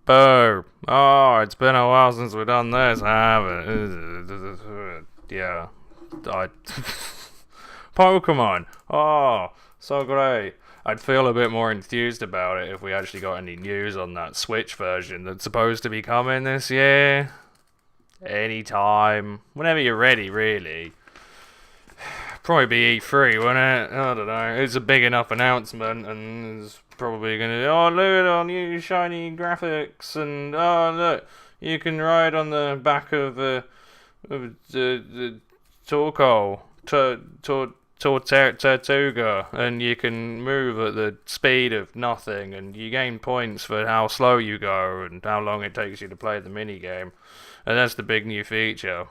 Boo. Oh, it's been a while since we've done this, haven't it? Yeah. I... Pokemon. Oh, so great. I'd feel a bit more enthused about it if we actually got any news on that Switch version that's supposed to be coming this year. Anytime. Whenever you're ready, really. Probably be E3, wouldn't it? I don't know. It's a big enough announcement, and it's probably gonna. Oh, look at all new shiny graphics, and oh look, you can ride on the back of the Tortuga, and you can move at the speed of nothing, and you gain points for how slow you go and how long it takes you to play the mini game, and that's the big new feature.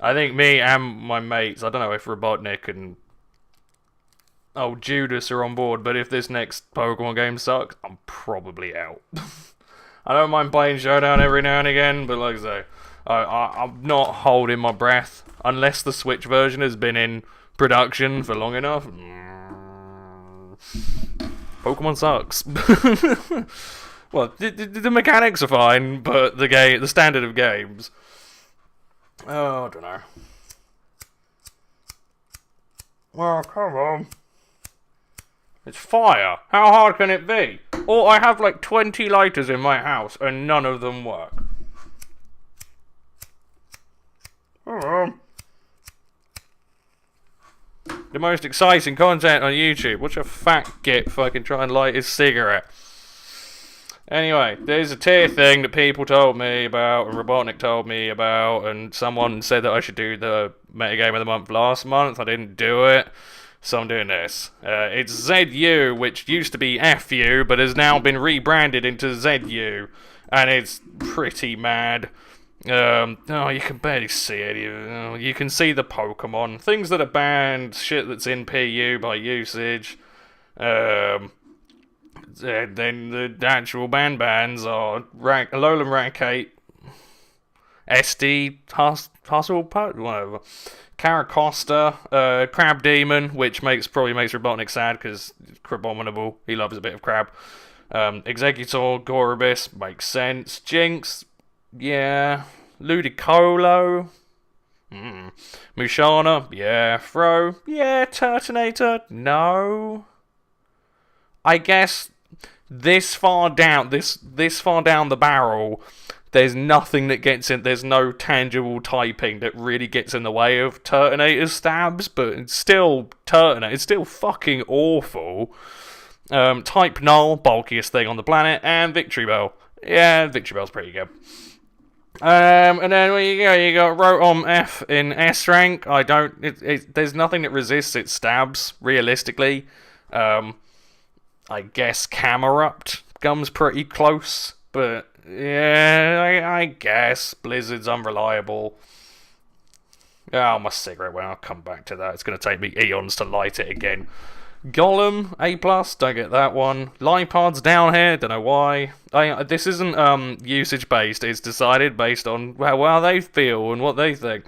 I think me and my mates, I don't know if Robotnik and Judas are on board, but if this next Pokemon game sucks, I'm probably out. I don't mind playing Showdown every now and again, but like I say, I'm not holding my breath unless the Switch version has been in production for long enough. Pokemon sucks. Well, the mechanics are fine, but the standard of games. Oh, I don't know. Well, come on. It's fire. How hard can it be? Oh, I have like 20 lighters in my house and none of them work. Oh. The most exciting content on YouTube. Watch a fat git fucking try and light his cigarette. Anyway, there's a tier thing that people told me about, and Robotnik told me about, and someone said that I should do the metagame of the month last month. I didn't do it, so I'm doing this. It's ZU, which used to be FU, but has now been rebranded into ZU, and it's pretty mad. Oh, you can barely see it. You can see the Pokemon. Things that are banned, shit that's in PU by usage. Then the actual bans are Alolan Raticate, SD, Hustle, whatever, Caracosta, Crab Demon, which probably makes Robotnik sad because it's Crabominable. He loves a bit of crab. Executor, Gorobis, makes sense. Jinx, yeah. Ludicolo, Mushana, yeah. Throw, yeah. Turtonator, no. I guess this far down the barrel, there's nothing that gets in. There's no tangible typing that really gets in the way of Turtonator's stabs, but it's still Turtonator. It's still fucking awful. Type Null, bulkiest thing on the planet, and Victory Bell. Yeah, Victory Bell's pretty good. And then you got Rotom F in S rank. There's nothing that resists its stabs realistically. I guess Camerupt comes pretty close, but yeah, I guess Blizzard's unreliable. Oh, my cigarette went. I'll come back to that. It's going to take me eons to light it again. Golem, A+, don't get that one. Lipard's down here, don't know why. This isn't usage based, it's decided based on how they feel and what they think.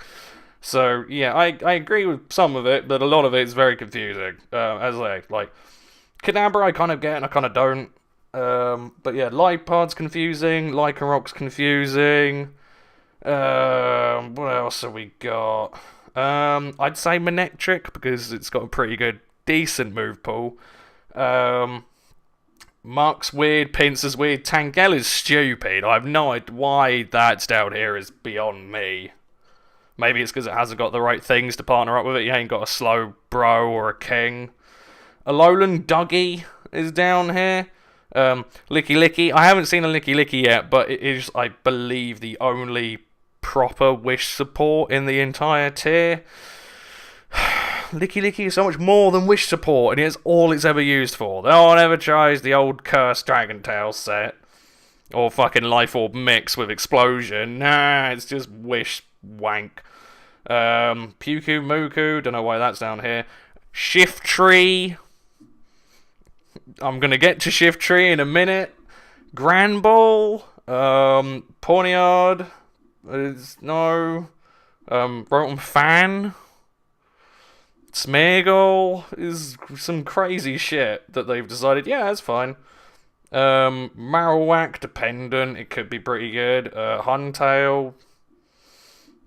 So, yeah, I agree with some of it, but a lot of it is very confusing. Like, Kadabra I kind of get and I kind of don't. But yeah, Lipard's confusing, Lycanroc's confusing. What else have we got? I'd say Manectric because it's got a pretty good, decent move pool. Muck's weird, Pinsir's weird, Tangella's stupid. I have no idea why that's down here is beyond me. Maybe it's because it hasn't got the right things to partner up with it. You ain't got a slow bro or a king. Alolan Dougie is down here. Licky Licky. I haven't seen a Licky Licky yet, but it is, I believe, the only proper wish support in the entire tier. Licky Licky is so much more than wish support, and it's all it's ever used for. No one ever tries the old Cursed Dragon Tail set. Or fucking Life Orb mix with Explosion. Nah, it's just wish wank. Puku Muku, don't know why that's down here. Shiftry. I'm gonna get to Shiftry in a minute. Granbull. Pawniard. No. Rotom Fan. Smeargle is some crazy shit that they've decided, yeah, that's fine. Marowak, dependent, it could be pretty good. Huntail,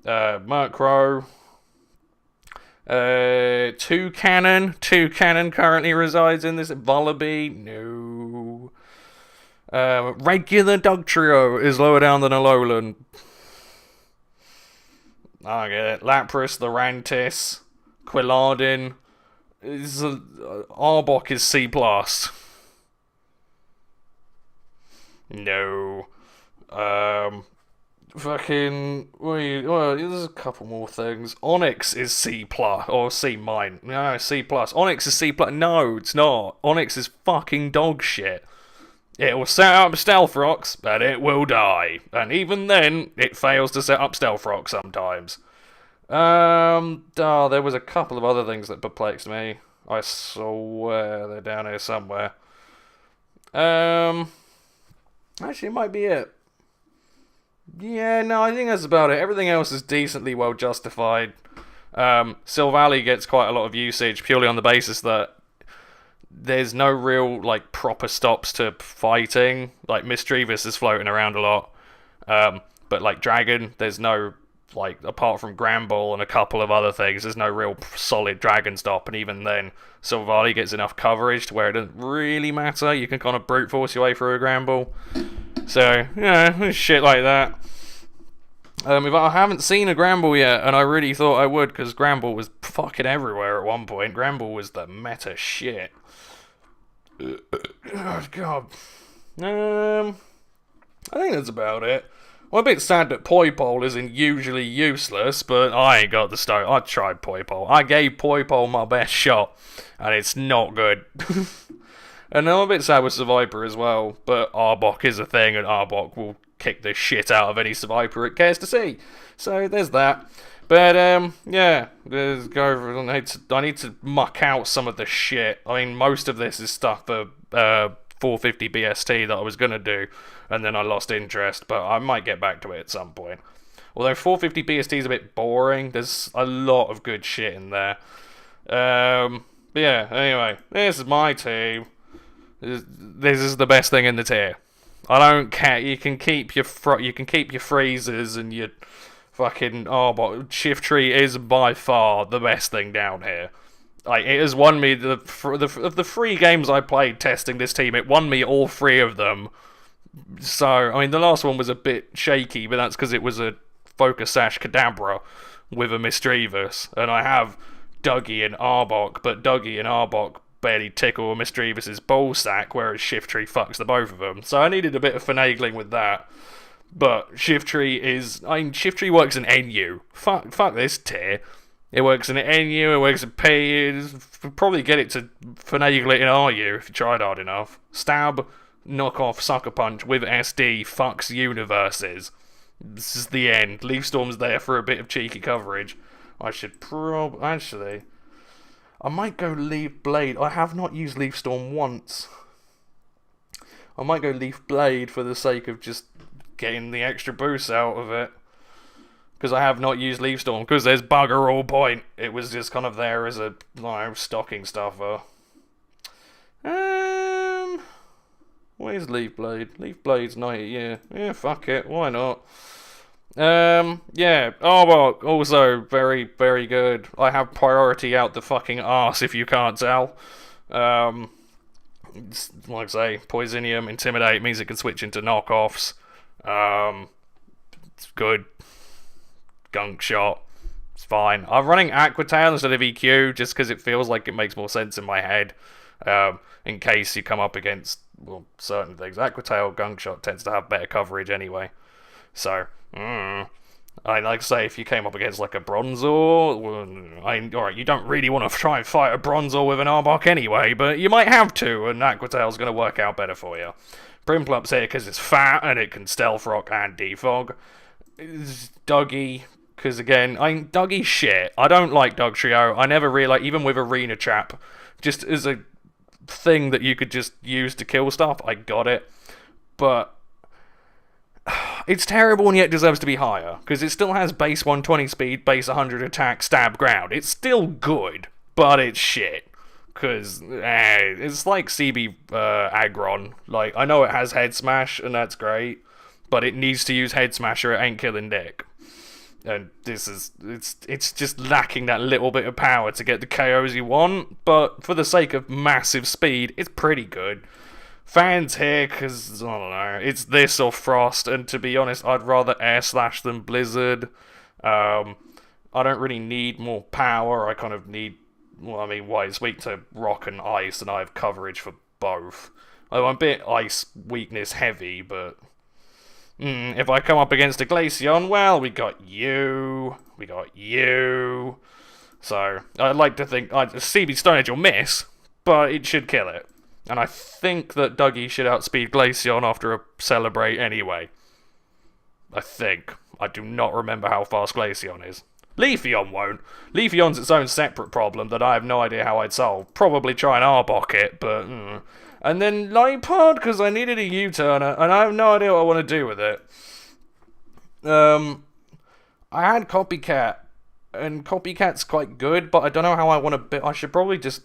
Murkrow, Toucanon. Toucanon currently resides in this. Vullaby, no. Regular Dugtrio is lower down than Alolan. I get it. Lapras, Lurantis, Quilladin. Arbok is C+. No. Fucking. Well, there's a couple more things. Onyx is C+, or C-. No, C+. Onyx is C+. No, it's not. Onyx is fucking dog shit. It will set up Stealth Rocks, but it will die. And even then, it fails to set up Stealth Rock sometimes. There was a couple of other things that perplexed me. I swear they're down here somewhere. Actually, it might be it. Yeah, no, I think that's about it. Everything else is decently well justified. Silvally gets quite a lot of usage purely on the basis that there's no real, like, proper stops to fighting. Like, Mischievous is floating around a lot. But, like, Dragon, there's no, like, apart from Granbull and a couple of other things, there's no real solid Dragon stop. And even then, Silvally gets enough coverage to where it doesn't really matter. You can kind of brute force your way through a Granbull. So, yeah, shit like that. If I haven't seen a Granbull yet, and I really thought I would, because Granbull was fucking everywhere at one point. Granbull was the meta shit. Oh, God. I think that's about it. I'm a bit sad that Poipole isn't usually useless, but I ain't got the stone. I tried Poipole. I gave Poipole my best shot, and it's not good. And I'm a bit sad with Seviper as well, but Arbok is a thing, and Arbok will kick the shit out of any Seviper it cares to see. So there's that. But yeah, I need to muck out some of the shit. I mean, most of this is stuff for 450 BST that I was gonna do, and then I lost interest. But I might get back to it at some point. Although 450 BST is a bit boring, there's a lot of good shit in there. But yeah, anyway, this is my team. This is the best thing in the tier. I don't care. You can keep your freezers and your fucking but Shiftry is by far the best thing down here. Like, it has won me of the 3 games I played testing this team. It won me all 3 of them. So I mean, the last one was a bit shaky, but that's because it was a Focus Sash Kadabra with a Mischievous, and I have Dougie and Arbok, but Dougie and Arbok barely tickle Mischievous's ballsack, whereas Shiftry fucks the both of them. So I needed a bit of finagling with that. But Shiftry works in NU. Fuck this tier. It works in NU, it works in P. You'd probably get it to finagle it in RU if you tried hard enough. Stab, knock off, Sucker Punch with SD fucks universes. This is the end. Leaf Storm's there for a bit of cheeky coverage. I should actually, I might go Leaf Blade. I have not used Leaf Storm once. I might go Leaf Blade for the sake of just getting the extra boost out of it. Because I have not used Leaf Storm, because there's bugger all point. It was just kind of there as a, stocking stuffer. Where's Leaf Blade? Leaf Blade's 90, yeah. Yeah, fuck it, why not? Yeah, Arbok, also very, very good. I have priority out the fucking arse, if you can't tell. Like I say, Poisonium, Intimidate means it can switch into knockoffs. It's good. Gunk Shot, it's fine. I'm running Aqua Tail instead of EQ, just because it feels like it makes more sense in my head. In case you come up against, well, certain things. Aqua Tail, Gunk Shot tends to have better coverage anyway. So, I like to say, if you came up against like a Bronzor, well, alright, you don't really want to try and fight a Bronzor with an Arbok anyway, but you might have to, and Aqua Tail's going to work out better for you. Primplup's here because it's fat and it can Stealth Rock and Defog. Dougie, because again, Dougie's shit. I don't like Dugtrio. I never really, even with Arena Chap, just as a thing that you could just use to kill stuff, I got it. But it's terrible and yet deserves to be higher, because it still has base 120 speed, base 100 attack, stab ground. It's still good, but it's shit. Because it's like CB Aggron. Like, I know it has Head Smash, and that's great, but it needs to use Head Smash or it ain't killing Dick. And it's just lacking that little bit of power to get the KOs you want, but for the sake of massive speed, it's pretty good. Fans here, because, I don't know, it's this or Frost, and to be honest, I'd rather Air Slash than Blizzard. I don't really need more power, I kind of need, well, I mean, it's weak to Rock and Ice, and I have coverage for both. I'm a bit Ice weakness heavy, but if I come up against a Glaceon, well, we got you. So, I'd like to think CB Stone Edge will miss, but it should kill it. And I think that Dougie should outspeed Glaceon after a Celebrate anyway. I think. I do not remember how fast Glaceon is. Leafeon won't. Leafeon's its own separate problem that I have no idea how I'd solve. Probably try and Arbok it, but And then Lightpod, because I needed a U-turner, and I have no idea what I want to do with it. I had Copycat, and Copycat's quite good, but I don't know how I want to... I should probably just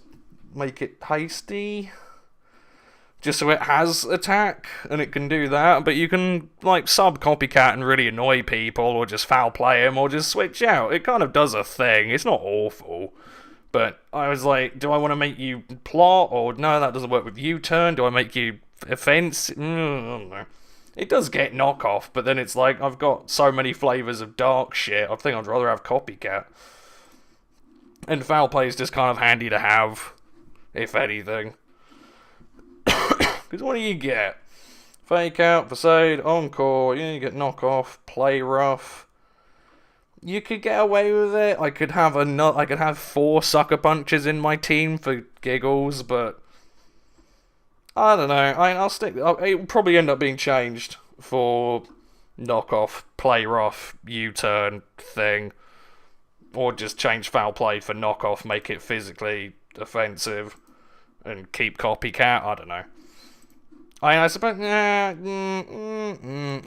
make it hasty, just so it has attack, and it can do that, but you can, like, sub Copycat and really annoy people, or just foul play him, or just switch out. It kind of does a thing. It's not awful. But I was like, do I want to make you plot, or no, that doesn't work with U-turn? Do I make you offense? I don't know. It does get knockoff, but then it's like, I've got so many flavours of dark shit, I think I'd rather have Copycat. And foul play is just kind of handy to have, if anything. Because what do you get? Fake Out, Facade, Encore, yeah, you get knockoff, Play Rough. You could get away with it. I could have 4 Sucker Punches in my team for giggles, but I don't know. I'll stick. It will probably end up being changed for knockoff, play rough, U-turn thing, or just change foul play for knockoff, make it physically offensive, and keep Copycat. I don't know. I suppose.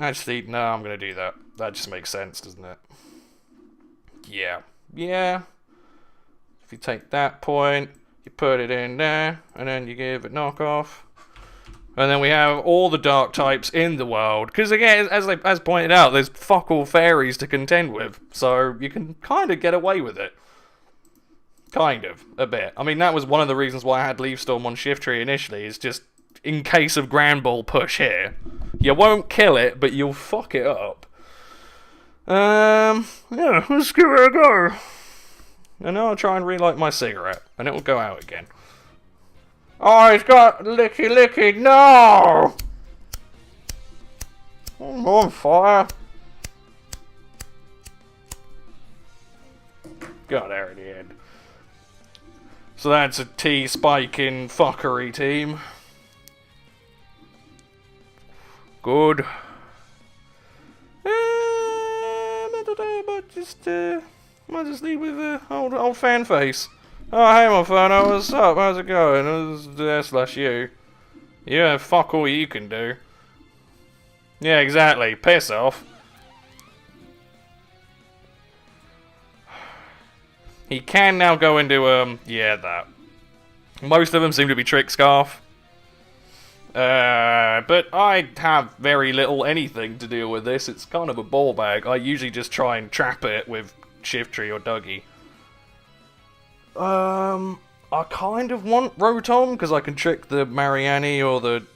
Actually, no. I'm gonna do that. That just makes sense, doesn't it? Yeah. If you take that point, you put it in there, and then you give it knockoff. And then we have all the dark types in the world. Because again, as pointed out, there's fuck all fairies to contend with. So you can kind of get away with it. Kind of, a bit. I mean, that was one of the reasons why I had Leaf Storm on Shiftry initially, is just in case of Grand Ball push here. You won't kill it, but you'll fuck it up. Yeah, let's give it a go. And then I'll try and relight my cigarette, and it will go out again. Oh, it's got licky, no! I'm on fire. Got there in the end. So that's a T-spiking fuckery team. Good. Might just lead with old fan face. Oh, hey, my phone, what's up? How's it going? This is /you. Yeah, fuck all you can do. Yeah, exactly. Piss off. He can now go into, yeah, that. Most of them seem to be Trick Scarf. But I have very little anything to deal with this. It's kind of a ball bag. I usually just try and trap it with Shiftry or Dougie. I kind of want Rotom, because I can trick the Mariani or the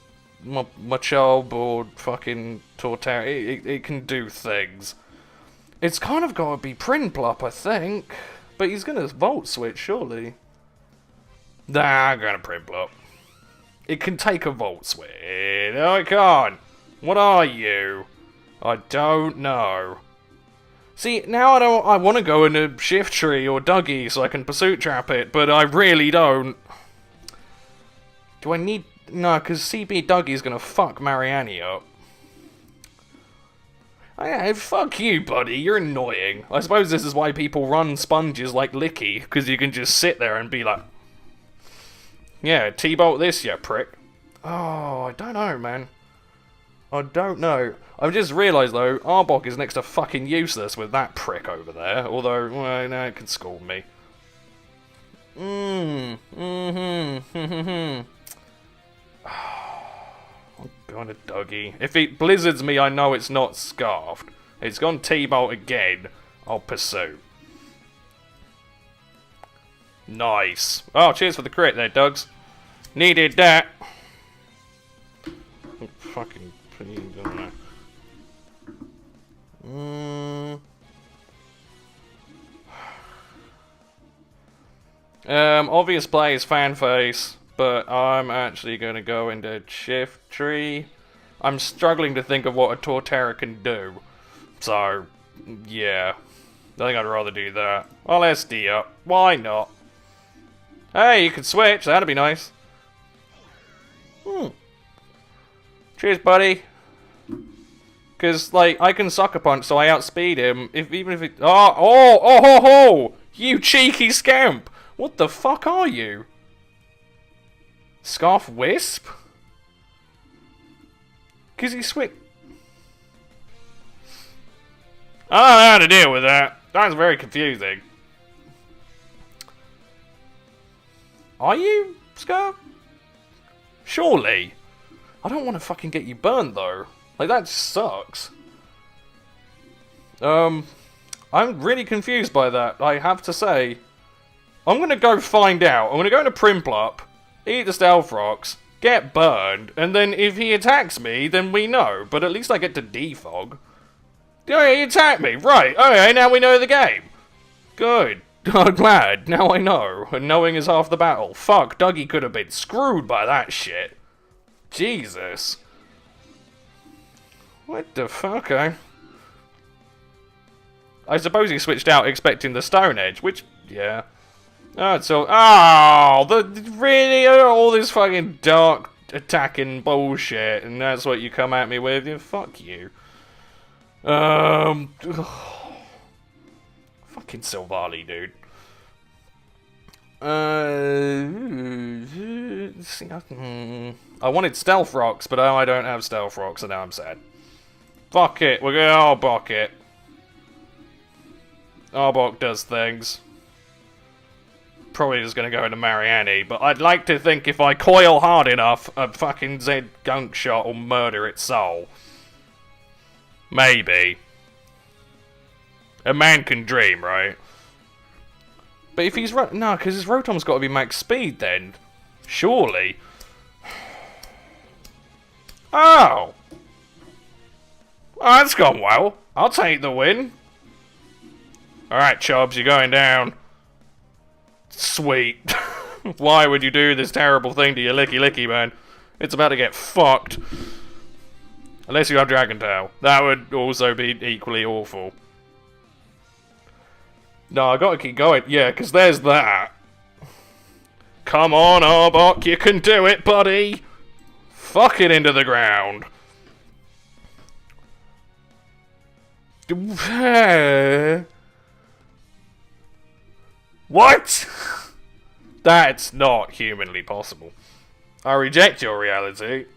Machop or fucking Torterra. It can do things. It's kind of got to be Prinplup, I think. But he's going to Volt Switch, surely. Nah, I'm going to Prinplup. It can take a Volt Switch. No, it can't. What are you? I don't know. See, now I want to go into Shiftry or Dougie so I can Pursuit Trap it, but I really don't. Do I need... No, because CB Dougie's going to fuck Mariani up. Yeah, fuck you, buddy. You're annoying. I suppose this is why people run sponges like Licky, because you can just sit there and be like... Yeah, T-bolt this, you prick. Oh, I don't know, man. I don't know. I've just realised, though, Arbok is next to fucking useless with that prick over there. Although, well, no, it can scold me. I'm going to Dougie. If it blizzards me, I know it's not scarfed. It's gone T-Bolt again. I'll pursue. Nice. Oh, cheers for the crit there, Dugs. Needed that. Oh, fucking please, don't know. Obvious play is fan face, but I'm actually gonna go into Shiftry. I'm struggling to think of what a Torterra can do. So, yeah. I think I'd rather do that. I'll SD up. Why not? Hey, you could switch. That'd be nice. Cheers, buddy. Because, like, I can sucker punch, so I outspeed him. Even if it... Oh! You cheeky scamp! What the fuck are you? Scarf Wisp? Because he switched... I don't know how to deal with that. That's very confusing. Are you, Scarf? Surely. I don't want to fucking get you burned, though. Like, that sucks. I'm really confused by that, I have to say. I'm gonna go find out. I'm gonna go into Primplop, eat the Stealth Rocks, get burned, and then if he attacks me, then we know. But at least I get to defog. Oh, he attacked me. Right. Okay, now we know the game. Good. I'm glad. Now I know. And knowing is half the battle. Fuck, Dougie could have been screwed by that shit. Jesus. What the fuck, eh? I suppose he switched out expecting the Stone Edge, which, yeah. Oh, so, really? All this fucking dark attacking bullshit, and that's what you come at me with? Yeah, fuck you. Fucking Silvally, dude. I wanted Stealth Rocks, but now I don't have Stealth Rocks, and now I'm sad. Fuck it, we're gonna Arbok it. Arbok does things. Probably just gonna go into Marianne, but I'd like to think if I coil hard enough, a fucking Zed Gunk Shot will murder its soul. Maybe. A man can dream, right? But if he's no, because his Rotom's got to be max speed then. Surely. Oh! Oh, that's gone well. I'll take the win. Alright, Chubbs, you're going down. Sweet. Why would you do this terrible thing to your Licky, man? It's about to get fucked. Unless you have Dragon Tail. That would also be equally awful. No, I gotta keep going. Yeah, because there's that. Come on, Arbok, you can do it, buddy! Fuck it into the ground. What? That's not humanly possible. I reject your reality.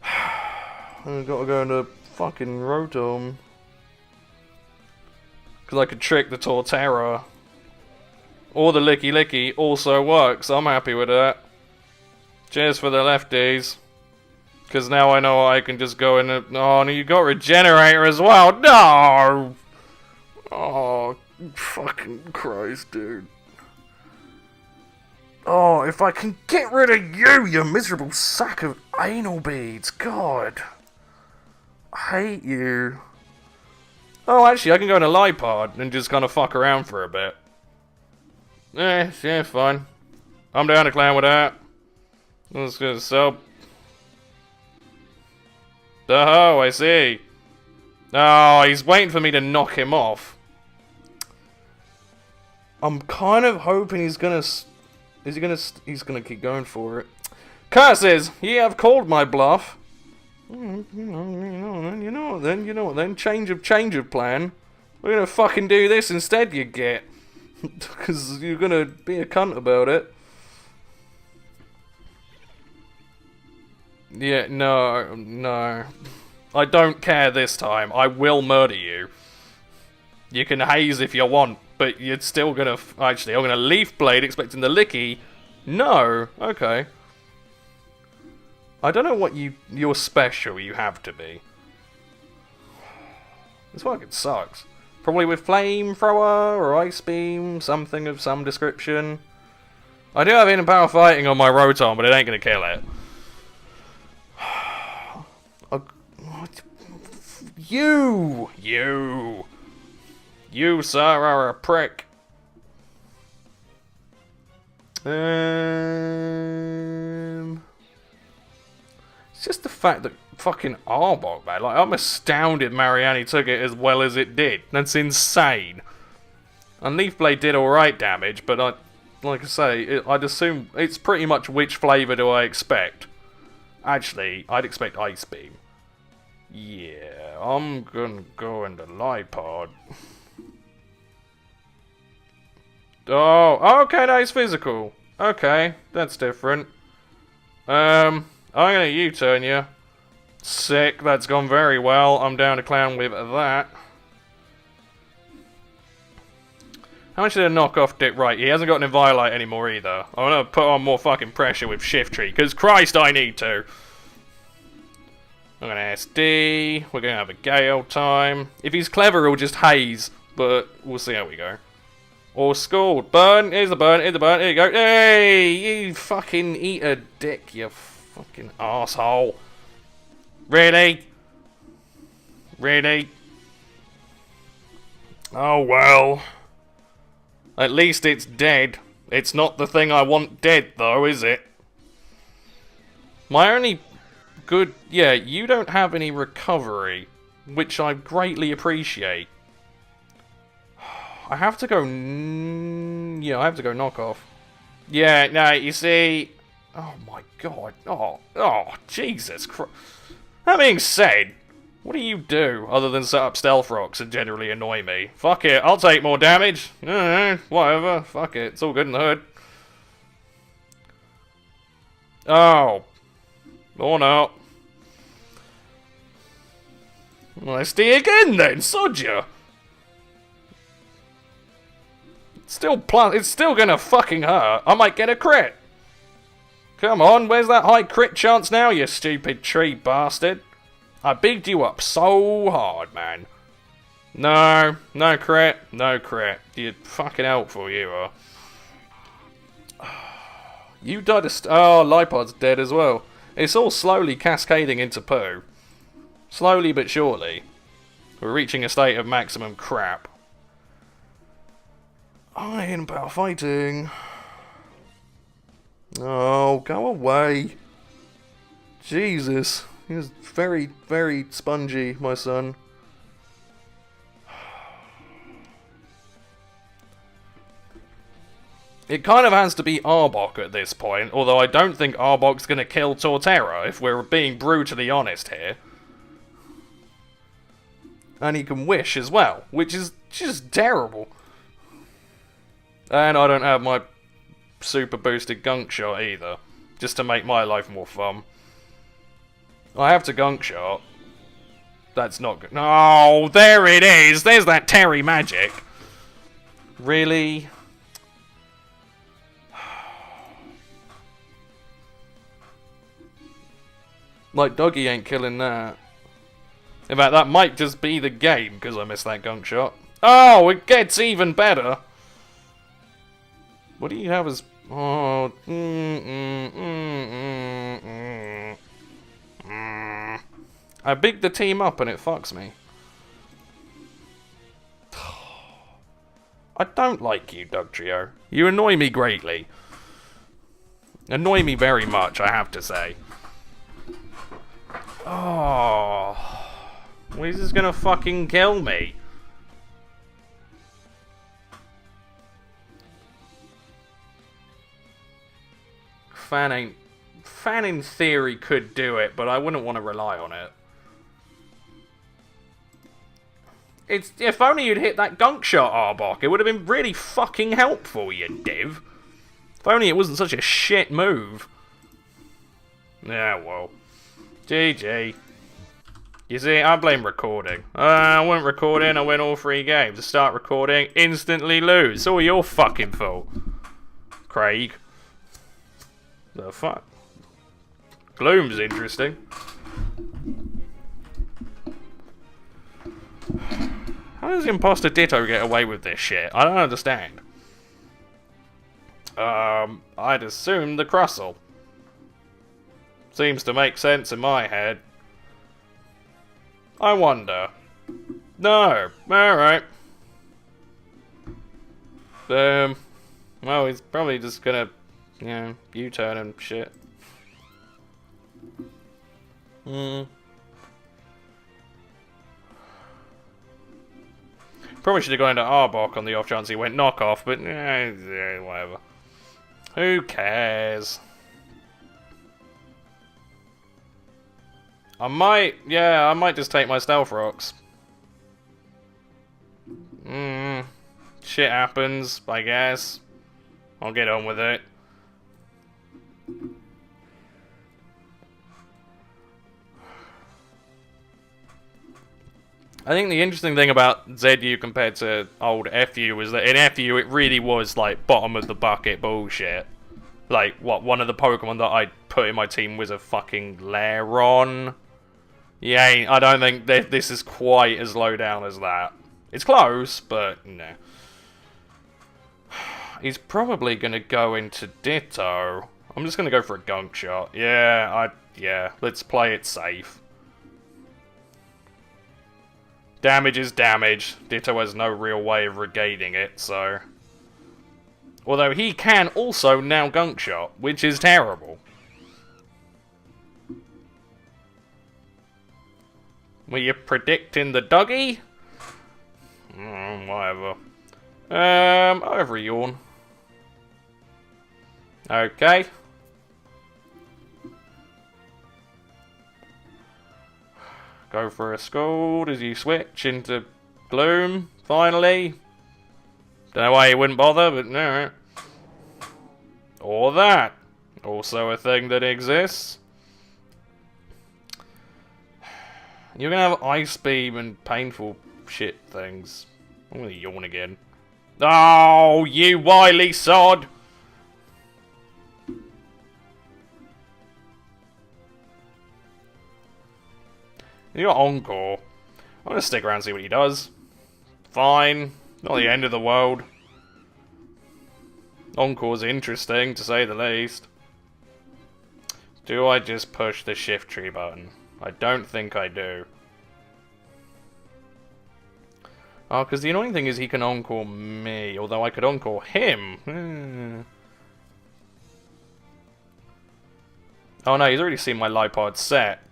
I've got to go into fucking Rotom. Because I could trick the Torterra. Or the Licky also works. I'm happy with that. Cheers for the lefties. Because now I know I can just go in and... Oh, and you got Regenerator as well. No! Oh, fucking Christ, dude. Oh, if I can get rid of you, you miserable sack of anal beads. God. I hate you. Oh, actually, I can go in a Lipard and just kind of fuck around for a bit. Yeah, fine. I'm down to clan with that. Let's go sub. Oh, I see. Oh, he's waiting for me to knock him off. I'm kind of hoping he's gonna... He's gonna keep going for it. Curses! Ye have called my bluff. You know what then? Change of plan. We're gonna fucking do this instead, you get. Because you're gonna be a cunt about it. Yeah, no. I don't care this time. I will murder you. You can haze if you want. but you're still gonna... Actually, I'm gonna Leaf Blade expecting the Licky. No. Okay. I don't know what your special you have to be. This fucking sucks. Probably with Flamethrower or Ice Beam, something of some description. I do have Hidden Power Fighting on my Rotom, but it ain't gonna kill it. You, sir, are a prick. It's just the fact that fucking Arbok, man. Like, I'm astounded Mariani took it as well as it did. That's insane. And Leaf Blade did alright damage, but like I say, I'd assume it's pretty much which flavour do I expect. Actually, I'd expect Ice Beam. Yeah, I'm gonna go into Lipod. Oh, okay, no, it's physical. Okay, that's different. I'm gonna U-turn you. Sick, that's gone very well. I'm down to clown with that. How much did a knockoff Dick? Right, he hasn't got an Inviolate anymore either. I'm gonna put on more fucking pressure with Shiftry, because Christ, I need to. I'm gonna SD. We're gonna have a Gale time. If he's clever, he'll just haze, but we'll see how we go. Or Scald. Burn. Here's the burn. Here's the burn. Here you go. Hey, you fucking eat a dick, you fucking asshole. Really? Really? Oh well. At least it's dead. It's not the thing I want dead, though, is it? My only good... Yeah, you don't have any recovery, which I greatly appreciate. I have to go... Yeah, I have to go knockoff. Yeah, no, you see... Oh my god. Oh, Jesus Christ. That being said, what do you do other than set up stealth rocks and generally annoy me? Fuck it, I'll take more damage. Whatever, fuck it, it's all good in the hood. Oh. Or not. Let's do it again then, sod ya. It's still gonna fucking hurt. I might get a crit. Come on, where's that high crit chance now, you stupid tree bastard? I bigged you up so hard, man. No crit, no crit. You're fucking helpful, you are. You died oh, Lipod's dead as well. It's all slowly cascading into poo. Slowly but surely. We're reaching a state of maximum crap. Iron Power Fighting. Oh, go away. Jesus. He was very, very spongy, my son. It kind of has to be Arbok at this point, although I don't think Arbok's going to kill Torterra, if we're being brutally honest here. And he can wish as well, which is just terrible. And I don't have my super boosted gunk shot either, just to make my life more fun. I have to gunk shot. That's not good. Oh, there it is! There's that Terry magic! Really? Like, Doggy ain't killing that. In fact, that might just be the game, because I missed that gunk shot. Oh, it gets even better! What do you have as... Oh... I bigged the team up and it fucks me. I don't like you, Dugtrio. You annoy me greatly. Annoy me very much, I have to say. Oh... Well, he's just gonna fucking kill me. Fan in theory could do it, but I wouldn't want to rely on it. If only you'd hit that gunk shot, Arbok, it would have been really fucking helpful, you div. If only it wasn't such a shit move. Yeah, well. GG. You see, I blame recording. I went recording, I win all 3 games. Start recording, instantly lose. It's all your fucking fault. Craig. The fuck? Gloom's interesting. How does Imposter Ditto get away with this shit? I don't understand. I'd assume the Crustle. Seems to make sense in my head. I wonder. No. Alright. Well, he's probably just gonna, you know, U-turn and shit. Probably should have gone into Arbok on the off chance he went knockoff, but whatever. Who cares? I might just take my stealth rocks. Shit happens, I guess. I'll get on with it. I think the interesting thing about ZU compared to old FU was that in FU it really was like bottom of the bucket bullshit. Like, what, one of the Pokemon that I put in my team was a fucking Lairon. Yeah, I don't think this is quite as low down as that. It's close, but no. He's probably gonna go into Ditto. I'm just gonna go for a gunk shot. Yeah, let's play it safe. Damage is damage. Ditto has no real way of regaining it, so... Although he can also now gunk shot, which is terrible. Were you predicting the doggy? Whatever. Over yawn. Okay. Go for a Scald as you switch into Gloom, finally. Don't know why you wouldn't bother, but no. Or that. Also a thing that exists. You're gonna have Ice Beam and painful shit things. I'm gonna yawn again. Oh, you wily sod! You got Encore. I'm gonna stick around and see what he does. Fine. Not the end of the world. Encore's interesting, to say the least. Do I just push the Shiftry button? I don't think I do. Oh, because the annoying thing is he can Encore me, although I could Encore him. Oh no, he's already seen my Lipod set.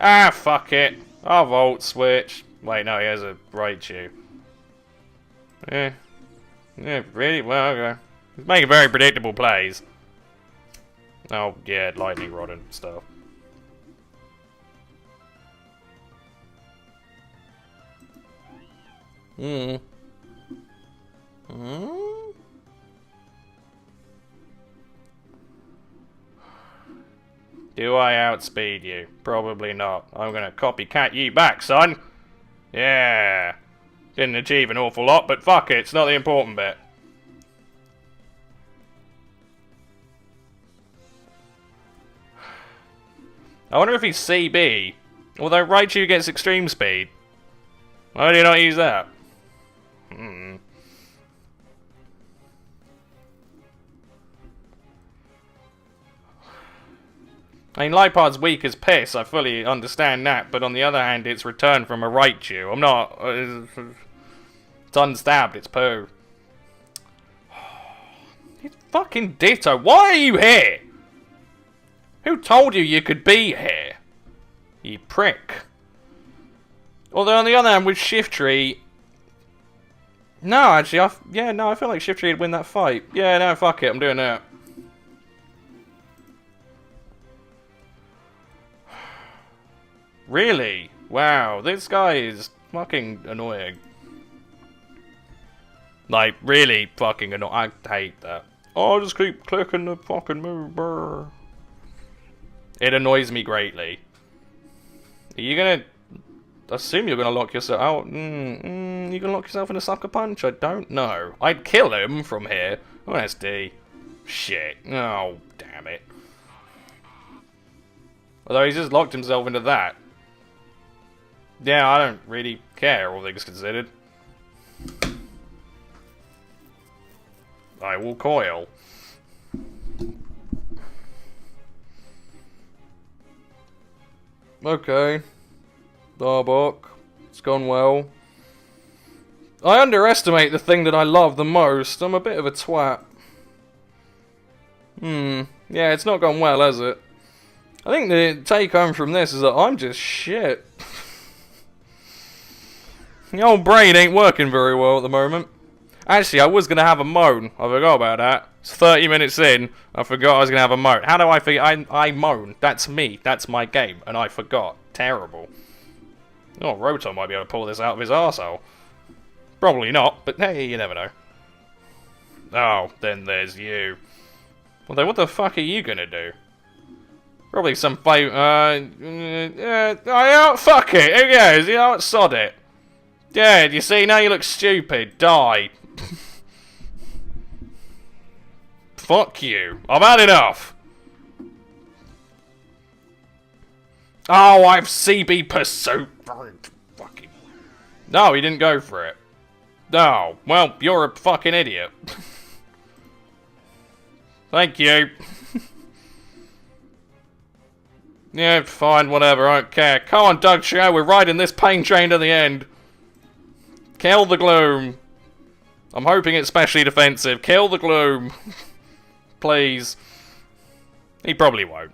Ah, fuck it. I'll Volt Switch. Wait, no, he has a Raichu. Yeah, really? Well, okay. He's making very predictable plays. Oh, yeah, Lightning Rod and stuff. Do I outspeed you? Probably not. I'm gonna copycat you back, son. Yeah. Didn't achieve an awful lot, but fuck it, it's not the important bit. I wonder if he's CB. Although Raichu gets extreme speed. Why do you not use that? I mean, Lipod's weak as piss, I fully understand that, but on the other hand, it's returned from a Raichu. I'm not... it's unstabbed, it's poo. It's fucking Ditto. Why are you here? Who told you could be here? You prick. Although on the other hand, with Shiftry... No, actually, I feel like Shiftry would win that fight. Yeah, no, fuck it, I'm doing that. Really? Wow, this guy is fucking annoying. Like, really fucking annoying. I hate that. I'll just keep clicking the fucking move. Brr. It annoys me greatly. Are you gonna... I assume you're gonna lock yourself out. You gonna lock yourself in a sucker punch? I don't know. I'd kill him from here. Oh, that's D. Shit. Oh, damn it. Although he's just locked himself into that. Yeah, I don't really care, all things considered. I will coil. Okay. Darbuck. It's gone well. I underestimate the thing that I love the most. I'm a bit of a twat. Yeah, it's not gone well, has it? I think the take home from this is that I'm just shit. The old brain ain't working very well at the moment. Actually, I was going to have a moan. I forgot about that. It's 30 minutes in. I forgot I was going to have a moan. How do I forget? I moan. That's me. That's my game. And I forgot. Terrible. Oh, Rotom might be able to pull this out of his arsehole. Probably not, but hey, you never know. Oh, then there's you. Well, then what the fuck are you going to do? Probably some fight. Oh, fuck it. Who cares? You know what? Sod it. Yeah, you see, now you look stupid. Die. Fuck you. I've had enough. Oh, I've CB pursuit. Fucking. No, he didn't go for it. No. Well, you're a fucking idiot. Thank you. Yeah, fine, whatever, I don't care. Come on, Doug Show, we're riding this pain train to the end. Kill the Gloom. I'm hoping it's specially defensive. Kill the Gloom. Please. He probably won't.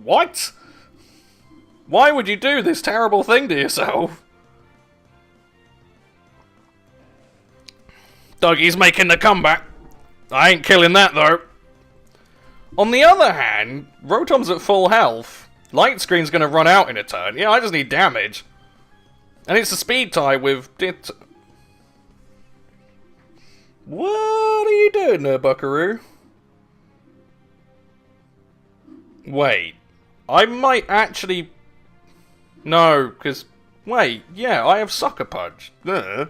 What? Why would you do this terrible thing to yourself? Dougie's making the comeback. I ain't killing that, though. On the other hand, Rotom's at full health. Light Screen's going to run out in a turn. Yeah, I just need damage. And it's a speed tie with... What are you doing there, buckaroo? Wait. I might actually... No, because... Wait, yeah, I have Sucker Punch. Oh,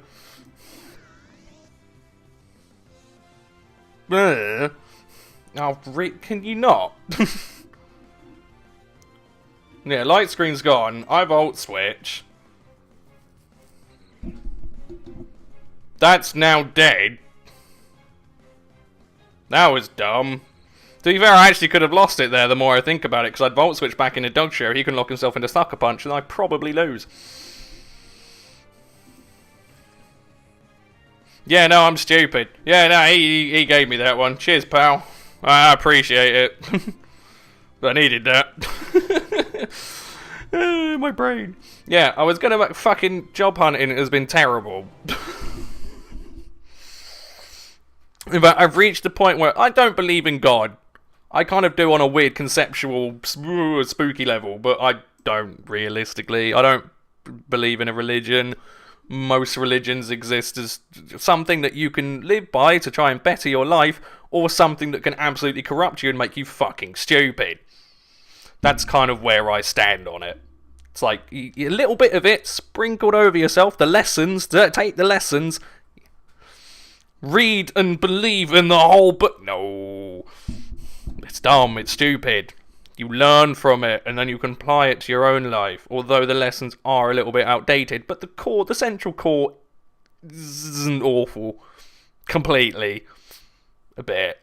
can you not? Yeah, Light Screen's gone. I Volt Switch. That's now dead. That was dumb. To be fair, I actually could have lost it there the more I think about it, because I'd Volt Switch back into Dog Show, he can lock himself into Sucker Punch, and I'd probably lose. Yeah, no, I'm stupid. Yeah, no, he gave me that one. Cheers, pal. I appreciate it. I needed that. My brain. Yeah, I was gonna fucking job hunting has been terrible. But I've reached the point where I don't believe in God. I kind of do on a weird conceptual, spooky level, but I don't realistically. I don't believe in a religion. Most religions exist as something that you can live by to try and better your life, or something that can absolutely corrupt you and make you fucking stupid. That's kind of where I stand on it. It's like a little bit of it sprinkled over yourself, the lessons, take the lessons, read and believe in the whole book. No. It's dumb, it's stupid. You learn from it, and then you can apply it to your own life. Although the lessons are a little bit outdated, but the central core isn't awful. Completely. A bit.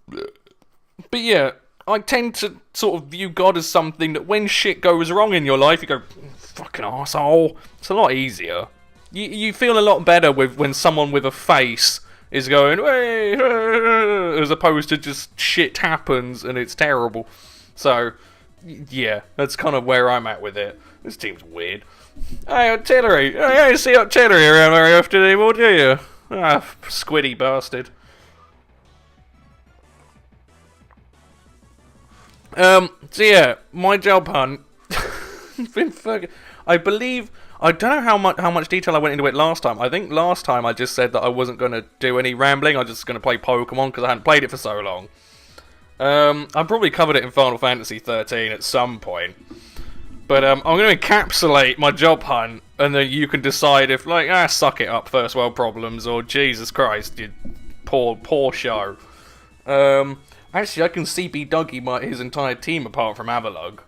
But yeah, I tend to sort of view God as something that when shit goes wrong in your life, you go, fucking arsehole. It's a lot easier. You feel a lot better when someone with a face is going, hey, as opposed to just shit happens and it's terrible. So, yeah, that's kind of where I'm at with it. This team's weird. Hey, artillery. You don't see artillery around very often anymore, do you? Ah, squiddy bastard. So yeah, my job hunt. Been fucking... I believe... I don't know how much detail I went into it last time. I think last time I just said that I wasn't going to do any rambling. I was just going to play Pokemon because I hadn't played it for so long. I probably covered it in Final Fantasy 13 at some point. But I'm going to encapsulate my job hunt, and then you can decide if, like, suck it up, first world problems, or Jesus Christ, you poor show. Actually, I can CB Dougie his entire team apart from Avalugg.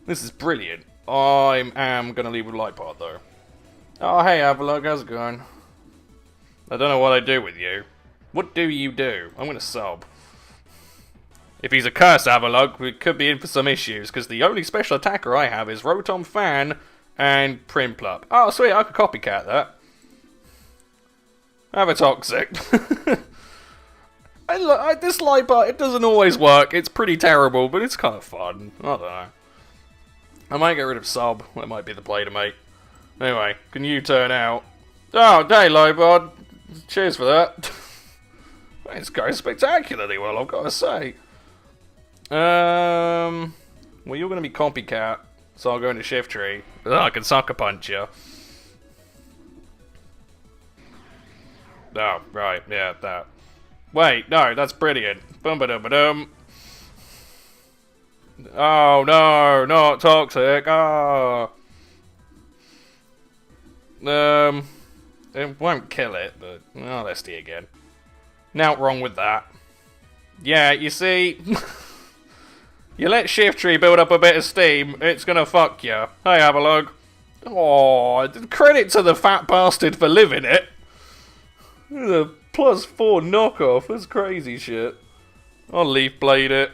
This is brilliant. I am going to leave with Lightpod, though. Oh, hey, Avalugg, how's it going? I don't know what I do with you. What do you do? I'm going to sub. If he's a curse Avalugg, we could be in for some issues, because the only special attacker I have is Rotom Fan and Primplup. Oh, sweet, I could copycat that. Have a Toxic. This Lightpod, it doesn't always work. It's pretty terrible, but it's kind of fun. I don't know. I might get rid of Sub. That might be the play to make. Anyway, can you turn out? Oh, day, Lightpod. Cheers for that. It's going spectacularly well, I've got to say. Well, you're going to be Copycat, so I'll go into Shiftry. Oh, I can Sucker Punch you. Oh, right, yeah, that. Wait, no, that's brilliant. Bum-ba-dum-ba-dum. Oh, no, not Toxic. Ah. It won't kill it, but... Oh, let's see again. Now, wrong with that. Yeah, you see... You let Shiftry build up a bit of steam, it's gonna fuck you. Hey, Avalugg. Oh, credit to the fat bastard for living it. The +4 knockoff, that's crazy shit. I'll Leaf Blade it.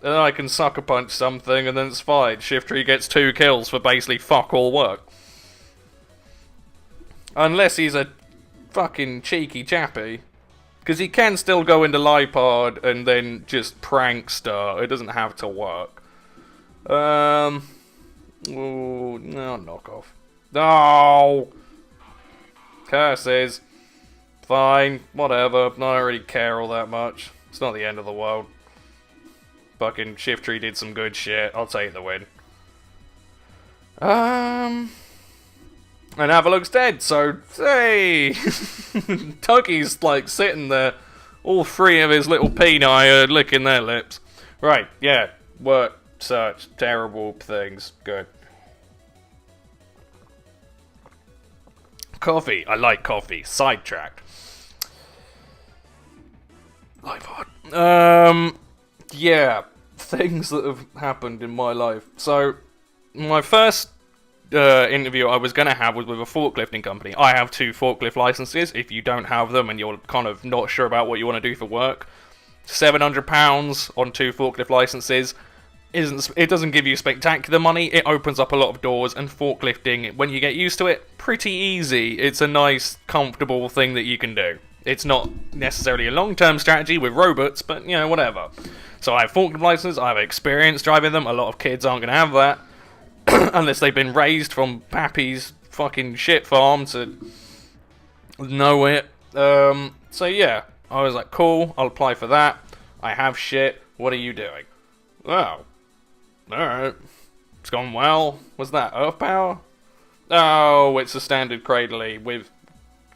And then I can Sucker Punch something, and then it's fine. Shiftry gets 2 kills for basically fuck all work. Unless he's a fucking cheeky chappy. Because he can still go into Lipard and then just prankster. It doesn't have to work. Ooh, no, knockoff. No! Curses. Fine, whatever. I don't really care all that much. It's not the end of the world. Fucking Shiftry did some good shit. I'll take the win. And Avalugg's dead, so, hey! Tuggy's, like, sitting there, all 3 of his little peni are licking their lips. Right, yeah, work, search, terrible things, good. Coffee, I like coffee, sidetracked. Lifehard. Yeah, things that have happened in my life. So, my first interview I was going to have was with a forklifting company. I have 2 forklift licenses. If you don't have them and you're kind of not sure about what you want to do for work, £700 on 2 forklift licenses it doesn't give you spectacular money. It opens up a lot of doors, and forklifting, when you get used to it, pretty easy. It's a nice, comfortable thing that you can do. It's not necessarily a long-term strategy with robots, but, you know, whatever. So I have forklift licenses, I have experience driving them. A lot of kids aren't going to have that. Unless they've been raised from Pappy's fucking shit farm to know it. So yeah, I was like, cool, I'll apply for that. I have shit, what are you doing? Oh, alright. It's gone well. What's that, Earth Power? Oh, it's a standard Cradley with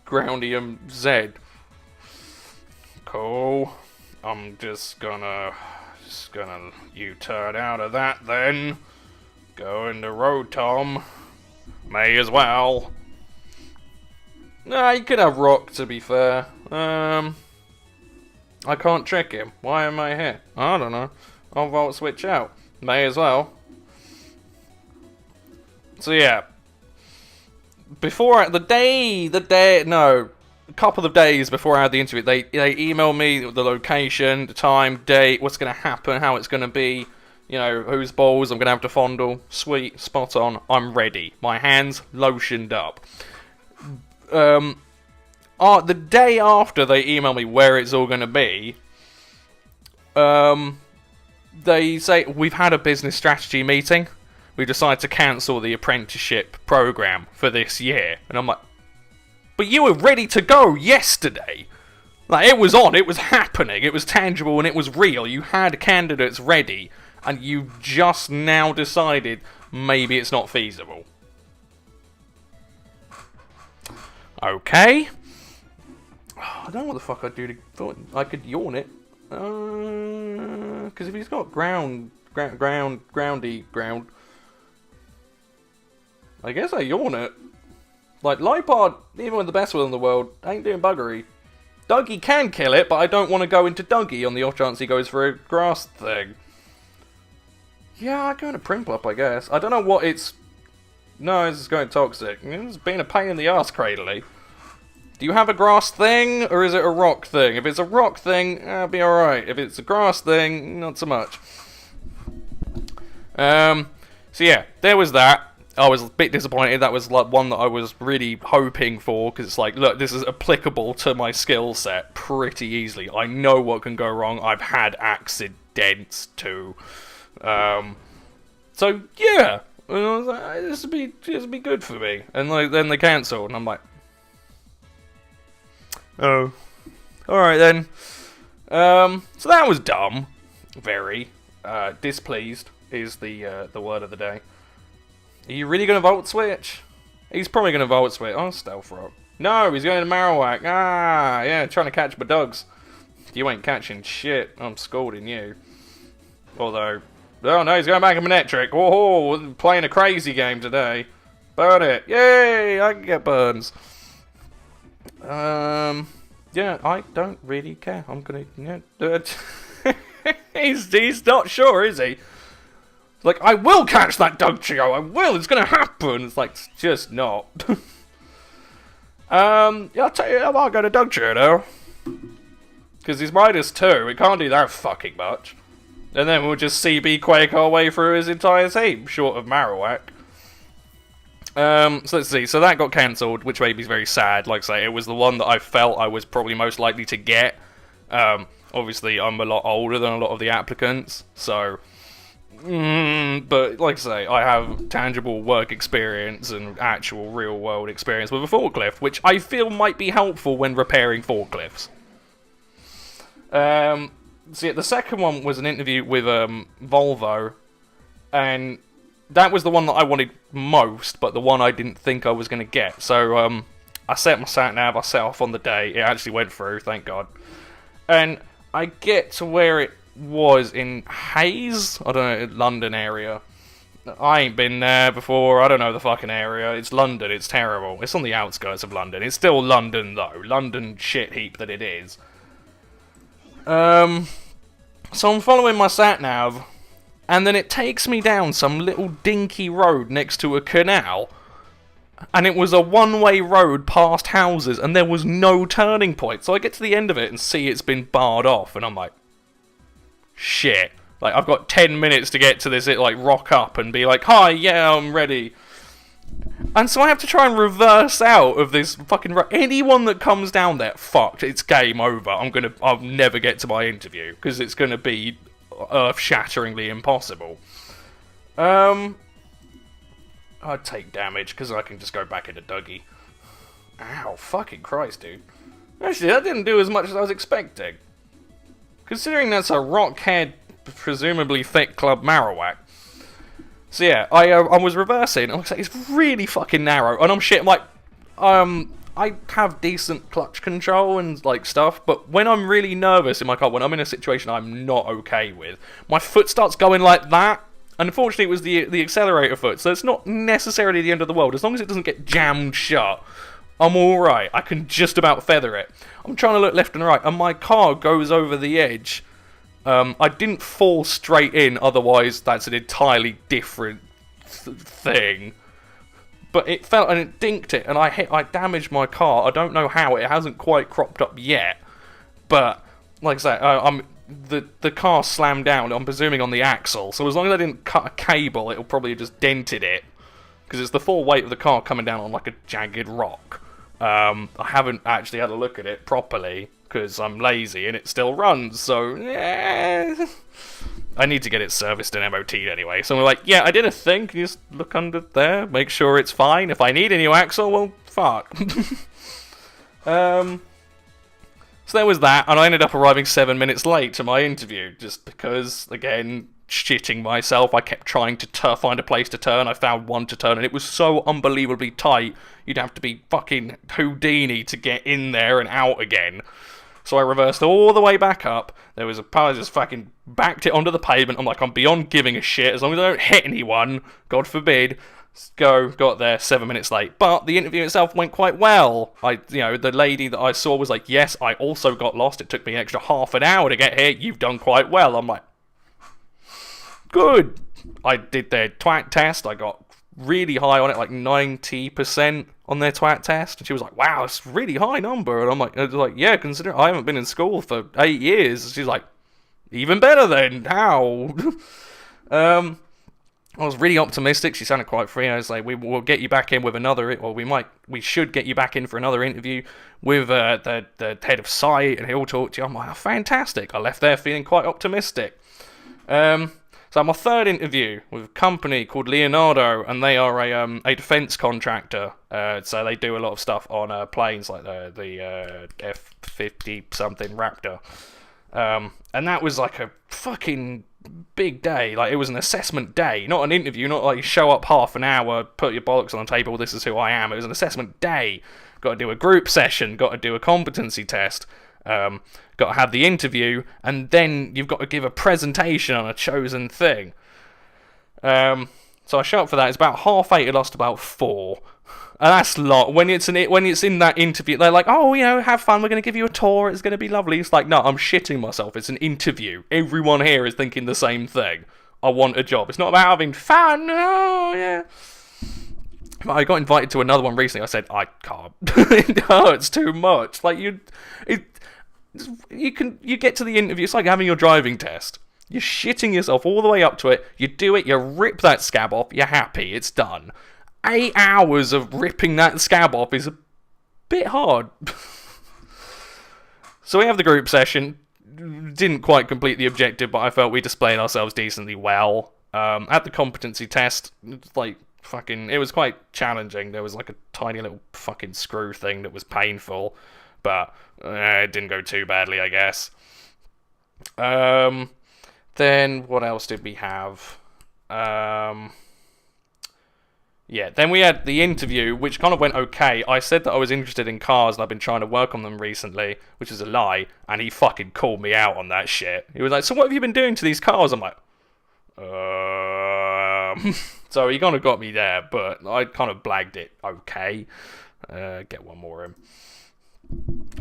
Groundium Z. Cool. I'm just gonna U-turn out of that then. Go into Rotom. May as well. Nah, you could have Rock, to be fair. I can't trick him. Why am I here? I don't know. I'll Volt Switch out. May as well. So yeah. Before, a couple of days before I had the interview, they emailed me the location, the time, date, what's going to happen, how it's going to be. You know, whose balls I'm going to have to fondle. Sweet, spot on, I'm ready. My hands lotioned up. The day after they email me where it's all going to be, they say, we've had a business strategy meeting. We decided to cancel the apprenticeship program for this year. And I'm like, but you were ready to go yesterday. Like, it was on, it was happening, it was tangible and it was real. You had candidates ready. And you just now decided maybe it's not feasible. Okay. I don't know what the fuck I'd do to... Thought I could yawn it. Because if he's got ground... I guess I yawn it. Like, Lipard, even with the best will in the world, ain't doing buggery. Dougie can kill it, but I don't want to go into Dougie on the off chance he goes for a grass thing. Yeah, I'd go into Primplop, I guess. I don't know what it's... No, it's going toxic. It's been a pain in the ass, Cradley. Do you have a grass thing, or is it a rock thing? If it's a rock thing, it'll be alright. If it's a grass thing, not so much. So yeah, there was that. I was a bit disappointed. That was like one that I was really hoping for, because it's like, look, this is applicable to my skill set pretty easily. I know what can go wrong. I've had accidents too. So yeah, and I was like, this would be good for me. And like, then they cancelled, and I'm like, oh, all right then. So that was dumb. Very displeased is the word of the day. Are you really going to Volt Switch? He's probably going to Volt Switch. Oh, Stealth Rock. No, he's going to Marowak. Ah, yeah, trying to catch my dogs. You ain't catching shit. I'm scolding you. Although, oh no, he's going back in Manectric. Whoa, playing a crazy game today. Burn it. Yay, I can get burns. Yeah, I don't really care. I'm going to... Yeah, he's not sure, is he? Like, I will catch that Dugtrio, I will, it's gonna happen. It's like, it's just not. Yeah, I'll tell you, I might go to Dugtrio now. Because he's -2, it can't do that fucking much. And then we'll just CB Quake our way through his entire team, short of Marowak. So let's see, so that got cancelled, which made me very sad. Like I say, it was the one that I felt I was probably most likely to get. Obviously, I'm a lot older than a lot of the applicants, so... but like I say, I have tangible work experience and actual real world experience with a forklift, which I feel might be helpful when repairing forklifts. So yeah, the second one was an interview with Volvo, and that was the one that I wanted most, but the one I didn't think I was going to get. So I set my sat nav, I set off on the day, it actually went through, thank God. And I get to where it was in Hayes, I don't know, London area. I ain't been there before, I don't know the fucking area. It's London, it's terrible. It's on the outskirts of London. It's still London though. London shit heap that it is. So I'm following my sat-nav, and then it takes me down some little dinky road next to a canal. And it was a one-way road past houses, and there was no turning point. So I get to the end of it and see it's been barred off, and I'm like, shit. Like, I've got 10 minutes to get to this, like, rock up and be like, hi, yeah, I'm ready. And so I have to try and reverse out of this fucking road. Anyone that comes down there, fucked, it's game over. I'll never get to my interview, because it's gonna be earth-shatteringly impossible. I'd take damage, because I can just go back into Dougie. Ow, fucking Christ, dude. Actually, that didn't do as much as I was expecting. Considering that's a rockhead, presumably thick club Marowak. So yeah, I was reversing, and it's really fucking narrow, and I'm shit, I'm like, I have decent clutch control and, like, stuff, but when I'm really nervous in my car, when I'm in a situation I'm not okay with, my foot starts going like that, and unfortunately it was the accelerator foot, so it's not necessarily the end of the world. As long as it doesn't get jammed shut, I'm alright. I can just about feather it. I'm trying to look left and right, and my car goes over the edge. I didn't fall straight in, otherwise that's an entirely different thing. But it fell, and it dinked it, and I damaged my car. I don't know how, it hasn't quite cropped up yet. But, like I say, the car slammed down, I'm presuming on the axle, so as long as I didn't cut a cable, it'll probably have just dented it. Because it's the full weight of the car coming down on like a jagged rock. I haven't actually had a look at it properly, because I'm lazy and it still runs, so yeah. I need to get it serviced and MOT'd anyway. So we're like, yeah, I did a thing, can you just look under there, make sure it's fine? If I need a new axle, well, fuck. So there was that, and I ended up arriving 7 minutes late to my interview, just because, again, shitting myself. I kept trying to find a place to turn. I found one to turn, and it was so unbelievably tight, you'd have to be fucking Houdini to get in there and out again. So I reversed all the way back up. There was a part, I just fucking backed it onto the pavement. I'm like, I'm beyond giving a shit. As long as I don't hit anyone, God forbid. Got there 7 minutes late. But the interview itself went quite well. The lady that I saw was like, yes, I also got lost. It took me an extra half an hour to get here. You've done quite well. I'm like, good. I did their twat test. I got really high on it, like 90% on their twat test. And she was like, wow, it's a really high number. And I was like, yeah, consider I haven't been in school for 8 years. She's like, even better then. How? I was really optimistic. She sounded quite free. I was like, we'll get you back in with another, or we should get you back in for another interview with the head of site, and he'll talk to you. I'm like, oh, fantastic. I left there feeling quite optimistic. So my third interview with a company called Leonardo, and they are a defense contractor. So they do a lot of stuff on planes, like the F-50 something Raptor. And that was like a fucking big day. Like, it was an assessment day, not an interview, not like you show up half an hour, put your bollocks on the table, this is who I am. It was an assessment day. Got to do a group session, got to do a competency test, got to have the interview, and then you've got to give a presentation on a chosen thing. So I show up for that. It's about 8:30. I lost about 4. And that's a lot. When it's in that interview, they're like, oh, have fun, we're going to give you a tour, it's going to be lovely. It's like, no, I'm shitting myself. It's an interview. Everyone here is thinking the same thing. I want a job. It's not about having fun. Oh, yeah. But I got invited to another one recently. I said, I can't. It hurts too much. Like, you get to the interview, it's like having your driving test. You're shitting yourself all the way up to it. You do it, you rip that scab off, you're happy, it's done. 8 hours of ripping that scab off is a bit hard. So we have the group session. Didn't quite complete the objective, but I felt we displayed ourselves decently well. At the competency test, it was quite challenging. There was like a tiny little fucking screw thing that was painful, but it didn't go too badly, I guess. Then what else did we have? Yeah, then we had the interview, which kind of went okay. I said that I was interested in cars and I've been trying to work on them recently, which is a lie, and he fucking called me out on that shit. He was like, so what have you been doing to these cars? I'm like, So he kind of got me there, but I kind of blagged it okay. Get one more in.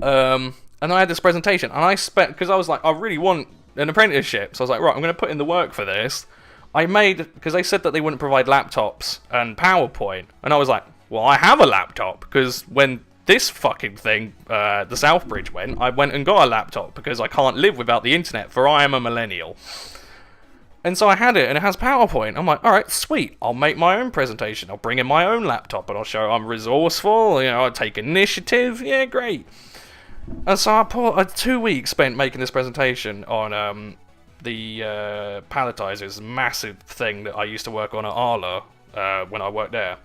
And I had this presentation, and because I was like, I really want an apprenticeship, so I was like, right, I'm going to put in the work for this. Because they said that they wouldn't provide laptops and PowerPoint, and I was like, well, I have a laptop, because when this fucking thing, the Southbridge went, I went and got a laptop, because I can't live without the internet, for I am a millennial. And so I had it, and it has PowerPoint. I'm like, alright, sweet, I'll make my own presentation, I'll bring in my own laptop, and I'll show I'm resourceful, I'll take initiative, yeah, great. And so I put 2 weeks spent making this presentation on, the palletizers, massive thing that I used to work on at Arla when I worked there.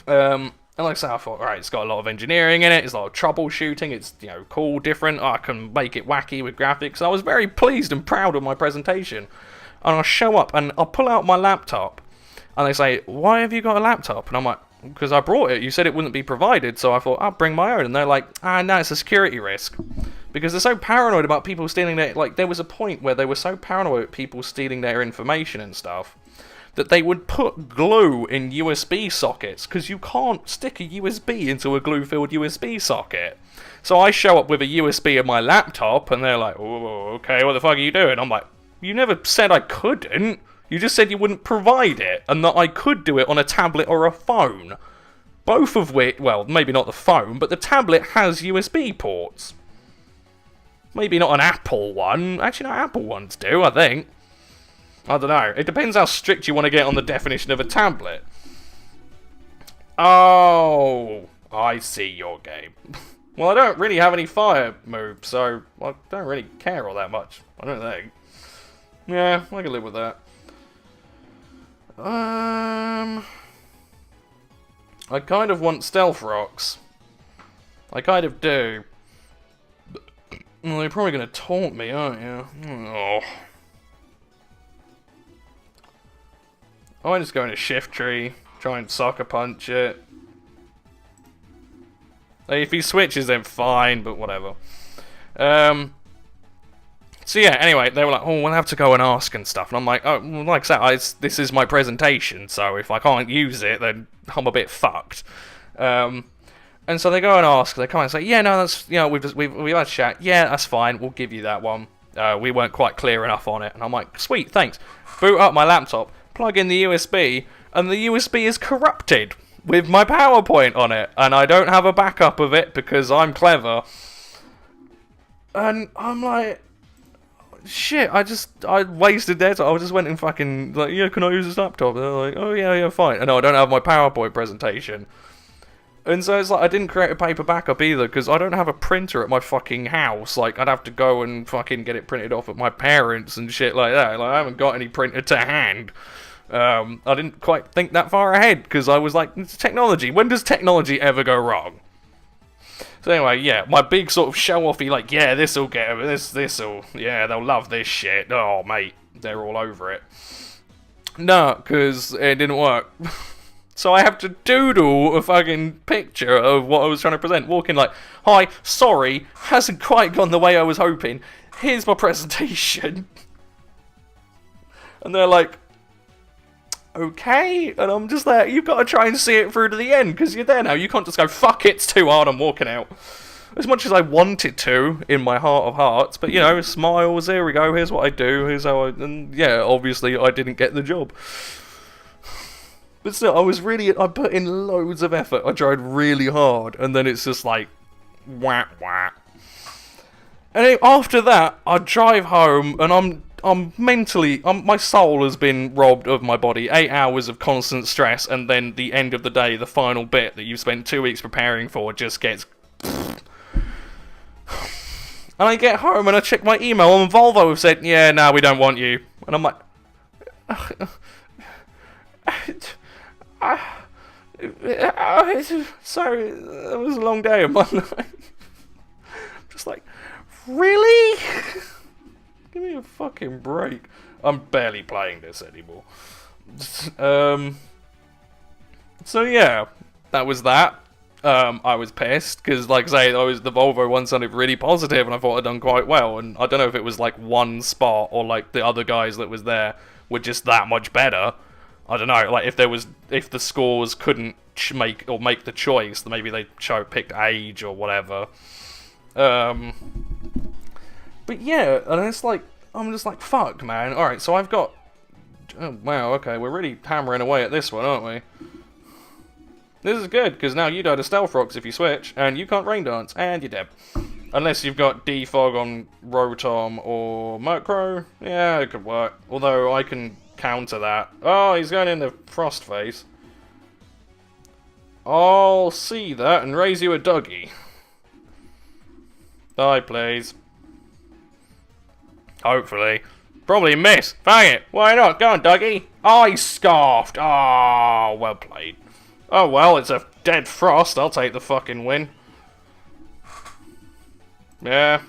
And like I said, I thought, alright, it's got a lot of engineering in it, it's a lot of troubleshooting, it's, cool, different, I can make it wacky with graphics. I was very pleased and proud of my presentation. And I show up and I'll pull out my laptop, and they say, why have you got a laptop? And I'm like, because I brought it, you said it wouldn't be provided, so I thought, I'll bring my own. And they're like, no, it's a security risk. Because they're so paranoid about people stealing their... there was a point where they were so paranoid about people stealing their information and stuff, that they would put glue in USB sockets, because you can't stick a USB into a glue-filled USB socket. So I show up with a USB in my laptop, and they're like, oh, okay, what the fuck are you doing? I'm like, you never said I couldn't. You just said you wouldn't provide it, and that I could do it on a tablet or a phone. Both of which, well, maybe not the phone, but the tablet has USB ports. Maybe not an Apple one. Actually, no, Apple ones do, I think. I don't know. It depends how strict you want to get on the definition of a tablet. Oh, I see your game. Well, I don't really have any fire moves, so I don't really care all that much. I don't think. Yeah, I can live with that. I kind of want stealth rocks. I kind of do. Well, you're probably going to taunt me, aren't you? Oh. I might just go into Shiftry, try and sucker punch it. Like, if he switches, then fine, but whatever. So yeah, anyway, they were like, oh, we'll have to go and ask and stuff. And I'm like, oh, well, like I said, this is my presentation, so if I can't use it, then I'm a bit fucked. And so they go and ask, they come and say, yeah, no, that's, we've had a chat, yeah, that's fine, we'll give you that one. We weren't quite clear enough on it. And I'm like, sweet, thanks. Boot up my laptop, plug in the USB, and the USB is corrupted with my PowerPoint on it. And I don't have a backup of it because I'm clever. And I'm like, shit, I wasted their time. I just went and fucking, like, yeah, can I use this laptop? And they're like, oh, yeah, fine. And no, I don't have my PowerPoint presentation. And so it's like, I didn't create a paper backup either, because I don't have a printer at my fucking house. Like, I'd have to go and fucking get it printed off at my parents' and shit like that. Like, I haven't got any printer to hand. I didn't quite think that far ahead, because I was like, it's technology. When does technology ever go wrong? So anyway, yeah, my big sort of show-offy, like, yeah, this'll get them, this'll, yeah, they'll love this shit. Oh, mate, they're all over it. No, because it didn't work. So I have to doodle a fucking picture of what I was trying to present. Walk in like, hi, sorry, hasn't quite gone the way I was hoping. Here's my presentation. And they're like, okay. And I'm just like, you've got to try and see it through to the end, because you're there now. You can't just go, fuck, it's too hard, I'm walking out. As much as I wanted to, in my heart of hearts. But, you know, smiles, here we go, here's what I do, here's how I... And yeah, obviously I didn't get the job. But still, I put in loads of effort. I tried really hard, and then it's just like, wah, wah. And after that, I drive home, and I'm mentally, my soul has been robbed of my body. 8 hours of constant stress, and then the end of the day, the final bit that you've spent 2 weeks preparing for, just gets... And I get home, and I check my email, and Volvo have said, yeah, no, we don't want you. And I'm like... sorry, that was a long day of my life. Just like, really? Give me a fucking break. I'm barely playing this anymore. So yeah, that was that. I was pissed, because like I say, the Volvo one sounded really positive, and I thought I'd done quite well, and I don't know if it was like one spot, or like the other guys that was there were just that much better. I don't know, like if the scores couldn't make the choice, then maybe they picked age or whatever. But yeah, and it's like, I'm just like, fuck, man. Alright, so I've got... Oh, wow, okay, we're really hammering away at this one, aren't we? This is good, because now you die to Stealth Rocks if you switch, and you can't Rain Dance, and you're dead. Unless you've got Defog on Rotom or Murkrow, yeah, it could work. Although I can counter that. Oh, he's going into Frost Face. I'll see that and raise you a Dougie. Die, please. Hopefully. Probably miss. Fang it. Why not? Go on, Dougie. Ice Scarfed. Oh, well played. Oh, well, it's a dead Frost. I'll take the fucking win. Yeah.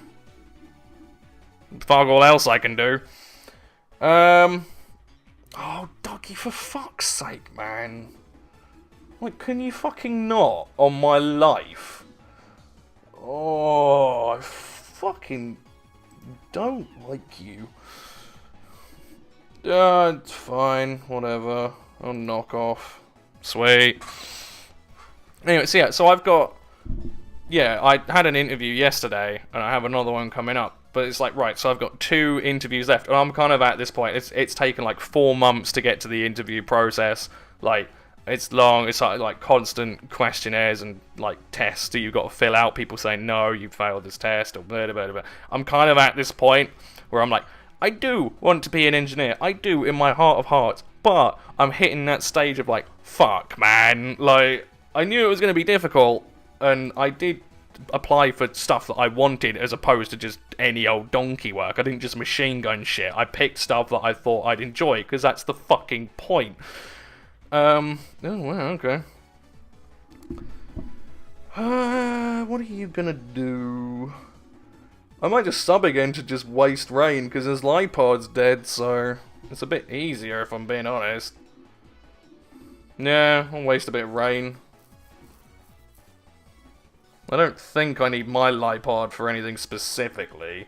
Fuck all else I can do. Oh, Dougie, for fuck's sake, man. Like, can you fucking not on my life? Oh, I fucking don't like you. It's fine, whatever. I'll knock off. Sweet. Anyway, so yeah, so I've got... Yeah, I had an interview yesterday, and I have another one coming up. But it's like, right, so I've got 2 interviews left, and I'm kind of at this point. It's taken like 4 months to get to the interview process. Like, it's long, it's like constant questionnaires and like tests that you've got to fill out. People saying, no, you failed this test, or blah, blah, blah, blah. I'm kind of at this point where I'm like, I do want to be an engineer. I do in my heart of hearts. But I'm hitting that stage of like, fuck, man. Like, I knew it was going to be difficult, and I did apply for stuff that I wanted as opposed to just any old donkey work. I didn't just machine gun shit. I picked stuff that I thought I'd enjoy, because that's the fucking point. Oh, wow, okay. What are you gonna do? I might just sub again to just waste rain, because his Lipod's dead, so it's a bit easier if I'm being honest. Yeah, I'll waste a bit of rain. I don't think I need my Lipod for anything specifically.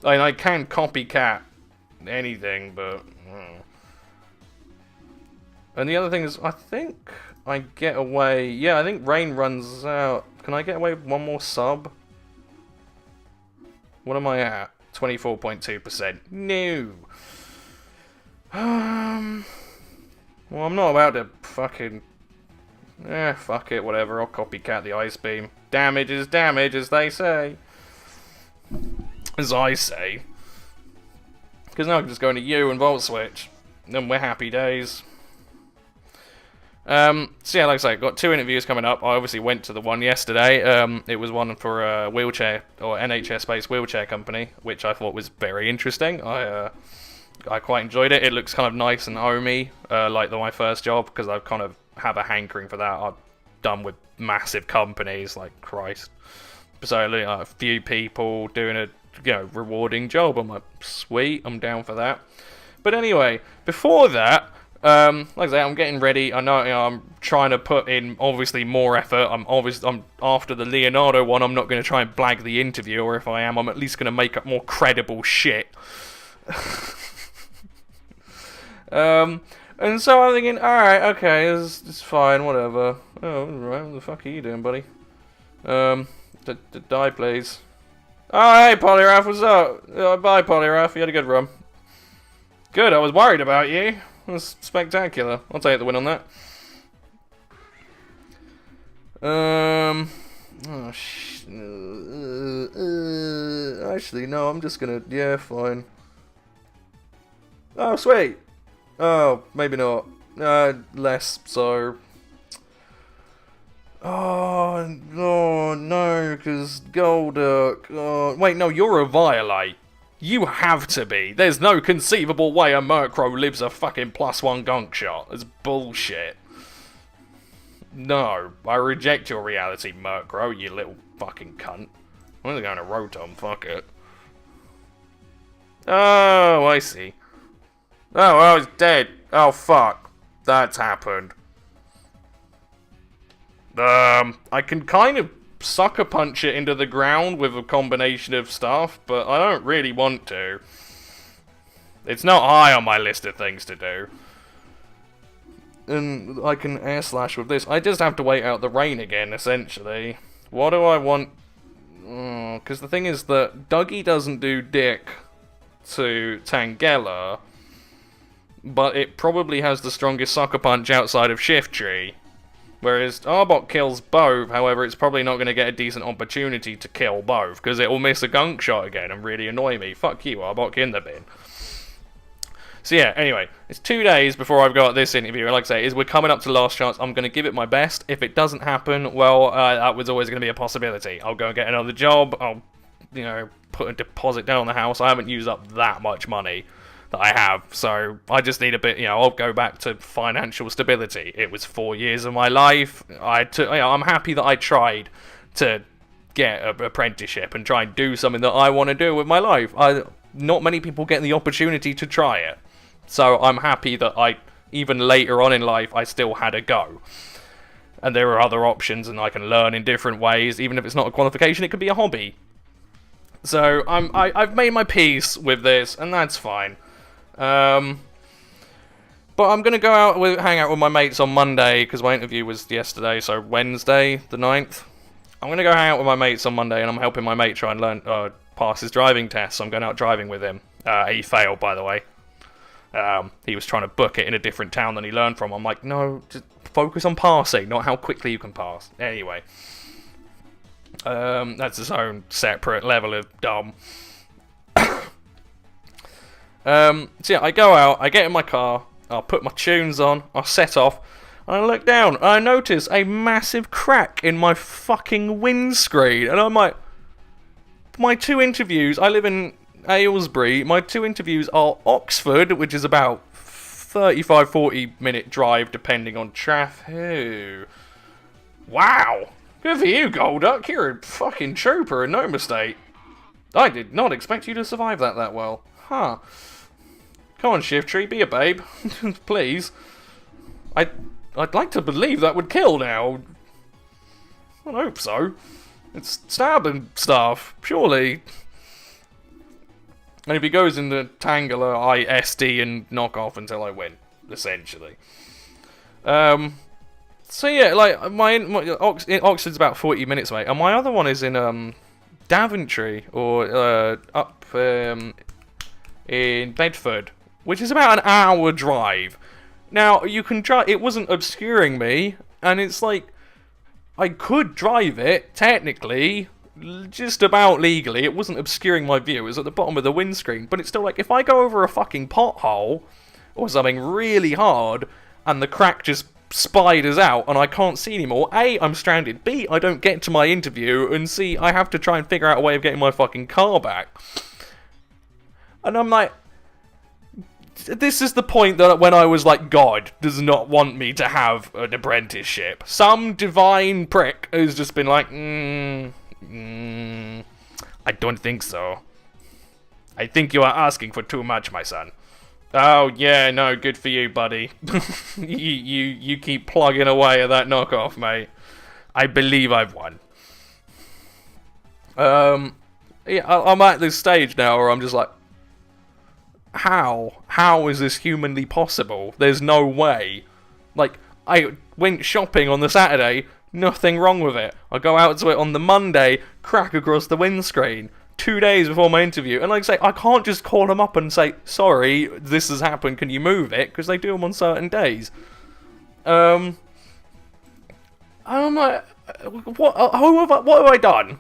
I mean, I can copycat anything, but... And the other thing is, I think I get away... Yeah, I think rain runs out. Can I get away with one more sub? What am I at? 24.2%. No. Well, I'm not about to fucking... fuck it, whatever. I'll copycat the Ice Beam. Damage is damage, as they say. As I say. Because now I can just go into U and Volt Switch. And then we're happy days. So yeah, like I say, got 2 interviews coming up. I obviously went to the one yesterday. It was one for a wheelchair, or NHS-based wheelchair company, which I thought was very interesting. I quite enjoyed it. It looks kind of nice and homey, like my first job, because I kind of have a hankering for that. I've done with massive companies, like Christ. So a few people doing a rewarding job. I'm like, sweet, I'm down for that. But anyway, before that, like I say, I'm getting ready. I know, I'm trying to put in obviously more effort. I'm after the Leonardo one. I'm not going to try and blag the interview, or if I am, I'm at least going to make up more credible shit. And so I'm thinking, alright, okay, it's fine, whatever. Oh, alright, what the fuck are you doing, buddy? Die, please. Oh, hey, Polyrath, what's up? Bye, Polyrath, you had a good run. Good, I was worried about you. That's spectacular. I'll take the win on that. Actually, no, I'm just gonna... Yeah, fine. Oh, sweet. Oh, maybe not. Less so. Oh, no, because Golduck... Oh, wait, no, you're a Violate. You have to be. There's no conceivable way a Murkrow lives a fucking +1 gunk shot. It's bullshit. No, I reject your reality, Murkrow, you little fucking cunt. I'm only going to Rotom, fuck it. Oh, I see. Oh, well, it's dead. Oh, fuck. That's happened. I can kind of sucker punch it into the ground with a combination of stuff, but I don't really want to. It's not high on my list of things to do. And I can air slash with this. I just have to wait out the rain again, essentially. What do I want? Because the thing is that Dougie doesn't do dick to Tangela, but it probably has the strongest sucker punch outside of Shiftry. Whereas Arbok kills both, however, it's probably not going to get a decent opportunity to kill both, because it will miss a gunk shot again and really annoy me. Fuck you, Arbok, in the bin. So yeah, anyway, it's 2 days before I've got this interview, and like I say, we're coming up to last chance. I'm going to give it my best. If it doesn't happen, well, that was always going to be a possibility. I'll go and get another job. I'll, put a deposit down on the house. I haven't used up that much money that I have, so I just need a bit, I'll go back to financial stability. It was 4 years of my life. I'm happy that I tried to get an apprenticeship and try and do something that I want to do with my life. Not many people get the opportunity to try it, so I'm happy that even later on in life, I still had a go. And there are other options, and I can learn in different ways. Even if it's not a qualification, it could be a hobby. So I've made my peace with this, and that's fine. But I'm going to go out hang out with my mates on Monday, because my interview was yesterday, so Wednesday, the 9th. I'm going to go hang out with my mates on Monday, and I'm helping my mate try and pass his driving test, so I'm going out driving with him. He failed, by the way. He was trying to book it in a different town than he learned from. I'm like, no, just focus on passing, not how quickly you can pass. Anyway. That's its own separate level of dumb. So yeah, I go out, I get in my car, I'll put my tunes on, I'll set off, and I look down, and I notice a massive crack in my fucking windscreen, and I'm like, my 2 interviews, I live in Aylesbury, my 2 interviews are Oxford, which is about 35-40 minute drive depending on traffic. Wow! Good for you, Golduck, you're a fucking trooper and no mistake. I did not expect you to survive that well. Huh. Come on, Shiftry, be a babe. Please. I I'd like to believe that would kill now. I hope so. It's stabbing stuff, surely. And if he goes in the Tangler, I SD and knock off until I win, essentially. So yeah, like, my Oxford's about 40 minutes away, and my other one is in, Daventry, or, up, in Bedford, which is about an hour drive. Now, you can drive, it wasn't obscuring me, and it's like, I could drive it, technically, just about legally. It wasn't obscuring my view, it was at the bottom of the windscreen, but it's still like, if I go over a fucking pothole, or something really hard, and the crack just spiders out, and I can't see anymore, A, I'm stranded, B, I don't get to my interview, and C, I have to try and figure out a way of getting my fucking car back. And I'm like, this is the point that when I was like, God does not want me to have an apprenticeship. Some divine prick who's just been like, I don't think so. I think you are asking for too much, my son. Oh, yeah, no, good for you, buddy. you keep plugging away at that knockoff, mate. I believe I've won. Yeah, I'm at this stage now where I'm just like, how? How is this humanly possible? There's no way. Like, I went shopping on the Saturday, nothing wrong with it. I go out to it on the Monday, crack across the windscreen. 2 days before my interview, and like I say, I can't just call them up and say, sorry, this has happened, can you move it? Because they do them on certain days. I'm like, what have I done?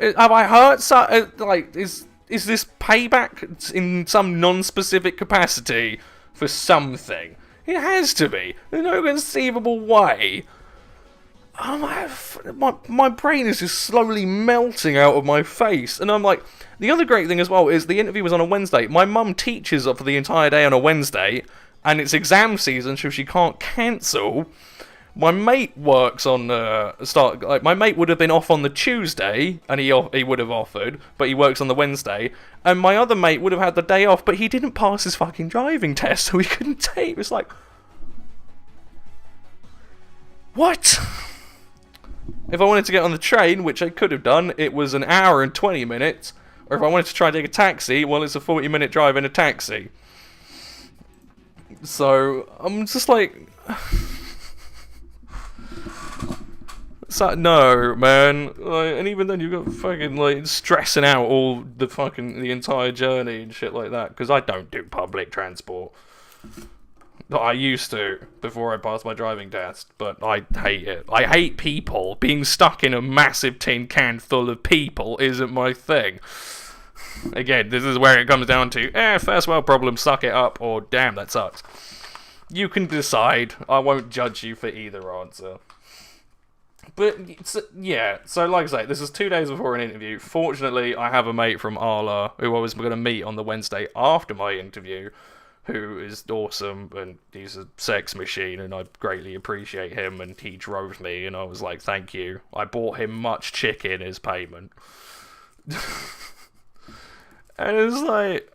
Have I hurt? Like, is this payback in some non-specific capacity for something? It has to be. There's no conceivable way. My brain is just slowly melting out of my face, and I'm like, the other great thing as well is the interview was on a Wednesday. My mum teaches for the entire day on a Wednesday, and it's exam season, so she can't cancel. My mate works on my mate would have been off on the Tuesday, and he would have offered, but he works on the Wednesday, and my other mate would have had the day off, but he didn't pass his fucking driving test, so he couldn't take. It was like, what? If I wanted to get on the train, which I could have done, it was an hour and 20 minutes. Or if I wanted to try and take a taxi, well, it's a 40-minute drive in a taxi. So, I'm just like... no, man. Like, and even then, you've got fucking, like, stressing out all the entire journey and shit like that. Because I don't do public transport. I used to, before I passed my driving test, but I hate it. I hate people. Being stuck in a massive tin can full of people isn't my thing. Again, this is where it comes down to, first world problem, suck it up, or damn, that sucks. You can decide. I won't judge you for either answer. But, yeah, so like I say, this is 2 days before an interview. Fortunately, I have a mate from Arla, who I was going to meet on the Wednesday after my interview, who is awesome, and he's a sex machine, and I greatly appreciate him, and he drove me, and I was like, thank you. I bought him much chicken as payment. And it was like...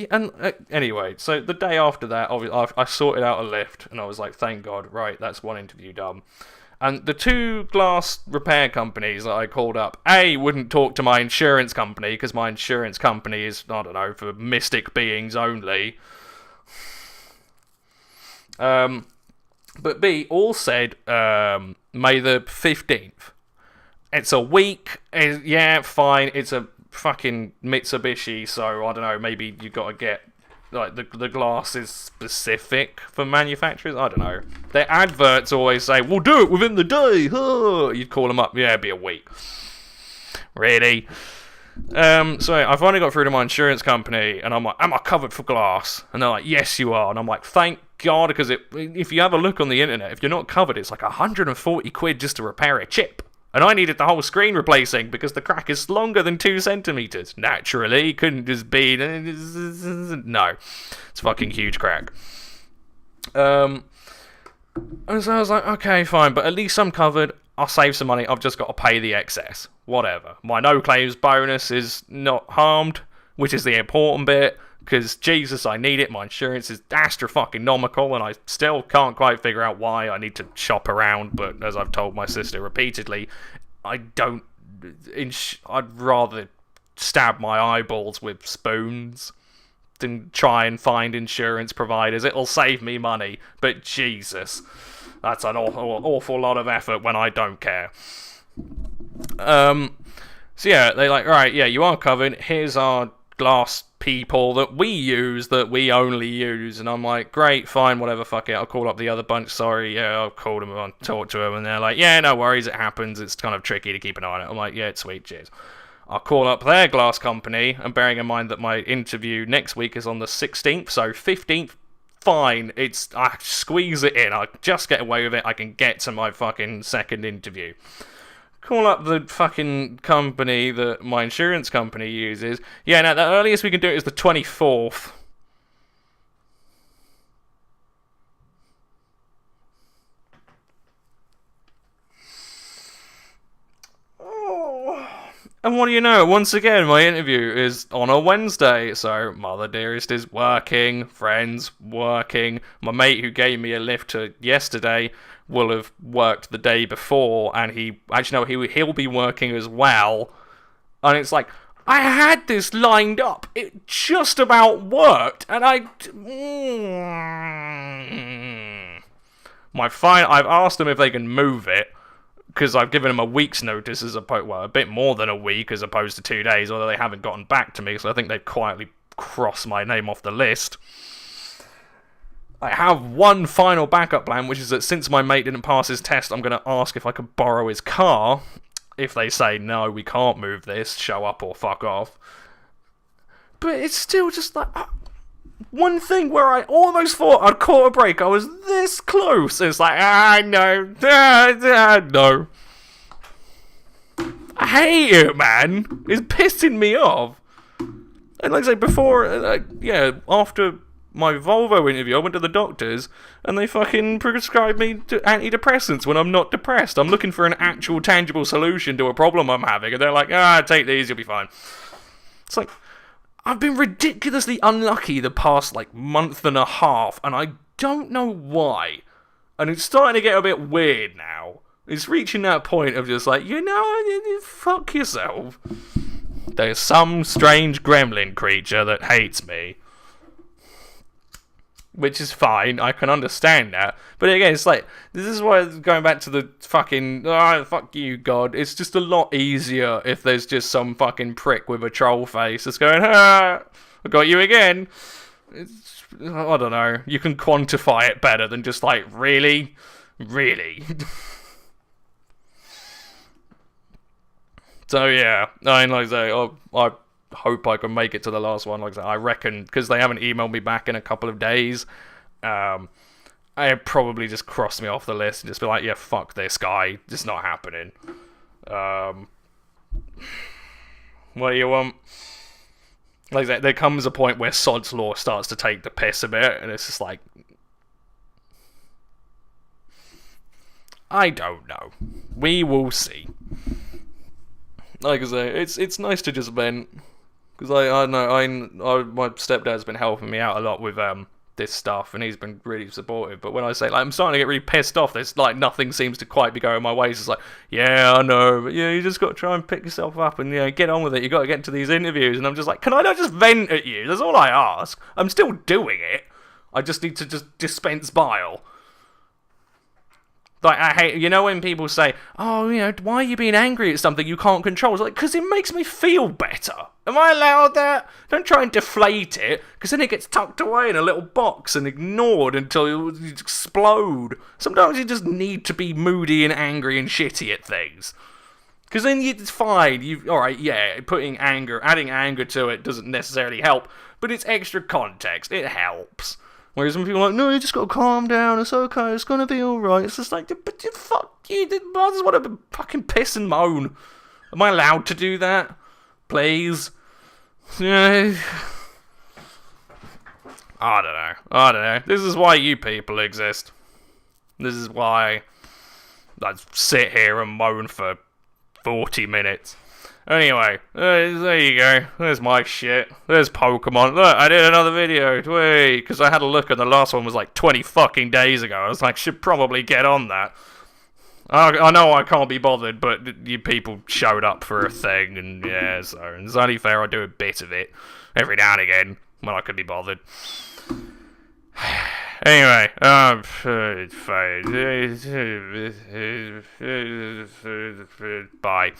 And anyway, so the day after that, I sorted out a lift, and I was like, thank God, right, that's one interview done. And the two glass repair companies that I called up, A, wouldn't talk to my insurance company, because my insurance company is, I don't know, for mystic beings only. But B, all said, May the 15th. It's a week, yeah, fine, it's a fucking Mitsubishi, so, I don't know, maybe you gotta get... Like, the glass is specific for manufacturers? I don't know. Their adverts always say, we'll do it within the day. Huh. You'd call them up, yeah, it'd be a week. Really? So I finally got through to my insurance company, and I'm like, am I covered for glass? And they're like, yes, you are. And I'm like, thank God, because if you have a look on the internet, if you're not covered, it's like 140 quid just to repair a chip. And I needed the whole screen replacing because the crack is longer than 2 centimeters. Naturally, couldn't just be... No. It's a fucking huge crack. And so I was like, okay, fine, but at least I'm covered. I'll save some money. I've just got to pay the excess. Whatever. My no-claims bonus is not harmed, which is the important bit, because Jesus, I need it. My insurance is astro-fucking-nomical, and I still can't quite figure out why. I need to shop around, but as I've told my sister repeatedly, I don't... I'd rather stab my eyeballs with spoons than try and find insurance providers. It'll save me money, but Jesus, that's an awful lot of effort when I don't care. So yeah, they're like, right, yeah, you are covered. Here's our glass people that we use, that we only use. And I'm like, great, fine, whatever, fuck it. I'll call up the other bunch. Sorry, yeah, I'll call them and talk to them. And they're like, yeah, no worries, it happens. It's kind of tricky to keep an eye on it. I'm like, yeah, it's sweet, cheers. I'll call up their glass company, and bearing in mind that my interview next week is on the 16th, so 15th, fine. I squeeze it in. I just get away with it. I can get to my fucking second interview. Call up the fucking company that my insurance company uses. Yeah, now the earliest we can do it is the 24th. And what do you know? Once again, my interview is on a Wednesday, so Mother Dearest is working, friends working. My mate who gave me a lift to yesterday will have worked the day before, and he'll be working as well. And it's like, I had this lined up. It just about worked, and I've asked them if they can move it, because I've given them a week's notice a bit more than a week as opposed to 2 days, although they haven't gotten back to me, so I think they've quietly crossed my name off the list. I have one final backup plan, which is that since my mate didn't pass his test, I'm going to ask if I could borrow his car. If they say, no, we can't move this, show up or fuck off. But it's still just like... one thing where I almost thought I'd caught a break. I was this close. It's like, no. No. I hate it, man. It's pissing me off. And like I say, before, after my Volvo interview, I went to the doctors, and they fucking prescribed me antidepressants when I'm not depressed. I'm looking for an actual tangible solution to a problem I'm having, and they're like, take these, you'll be fine. It's like... I've been ridiculously unlucky the past, month and a half, and I don't know why. And it's starting to get a bit weird now. It's reaching that point of just fuck yourself. There's some strange gremlin creature that hates me. Which is fine, I can understand that. But again, it's like, this is why, going back to the fucking, fuck you, God, it's just a lot easier if there's just some fucking prick with a troll face that's going, I got you again. I don't know, you can quantify it better than just really? Really? So yeah, like I say, I hope I can make it to the last one. Like I said, I reckon, because they haven't emailed me back in a couple of days, I probably just crossed me off the list and just be like, yeah, fuck this guy, it's not happening. What do you want? Like I said, there comes a point where Sod's Law starts to take the piss a bit, and it's just like, I don't know. We will see. Like I say, it's nice to just vent. Because I know my stepdad's been helping me out a lot with this stuff, and he's been really supportive. But when I say I'm starting to get really pissed off, there's nothing seems to quite be going my way. It's just yeah, I know, but you just got to try and pick yourself up and get on with it. You got to get into these interviews, and I'm just like, can I not just vent at you? That's all I ask. I'm still doing it. I just need to just dispense bile. I hate, when people say, why are you being angry at something you can't control? It's because it makes me feel better. Am I allowed that? Don't try and deflate it, because then it gets tucked away in a little box and ignored until you explode. Sometimes you just need to be moody and angry and shitty at things. Because then it's fine. Adding anger to it doesn't necessarily help, but it's extra context. It helps. Whereas when people are like, no, you just got to calm down, it's okay, it's going to be alright. It's just like, but fuck you, I just want to fucking piss and moan. Am I allowed to do that? Please? I don't know. This is why you people exist. This is why I sit here and moan for 40 minutes. Anyway, there you go. There's my shit. There's Pokemon. Look, I did another video. Wait, because I had a look and the last one was like 20 fucking days ago. I was like, should probably get on that. I know I can't be bothered, but you people showed up for a thing, and yeah, so it's only fair I do a bit of it every now and again when I can be bothered. Anyway, bye.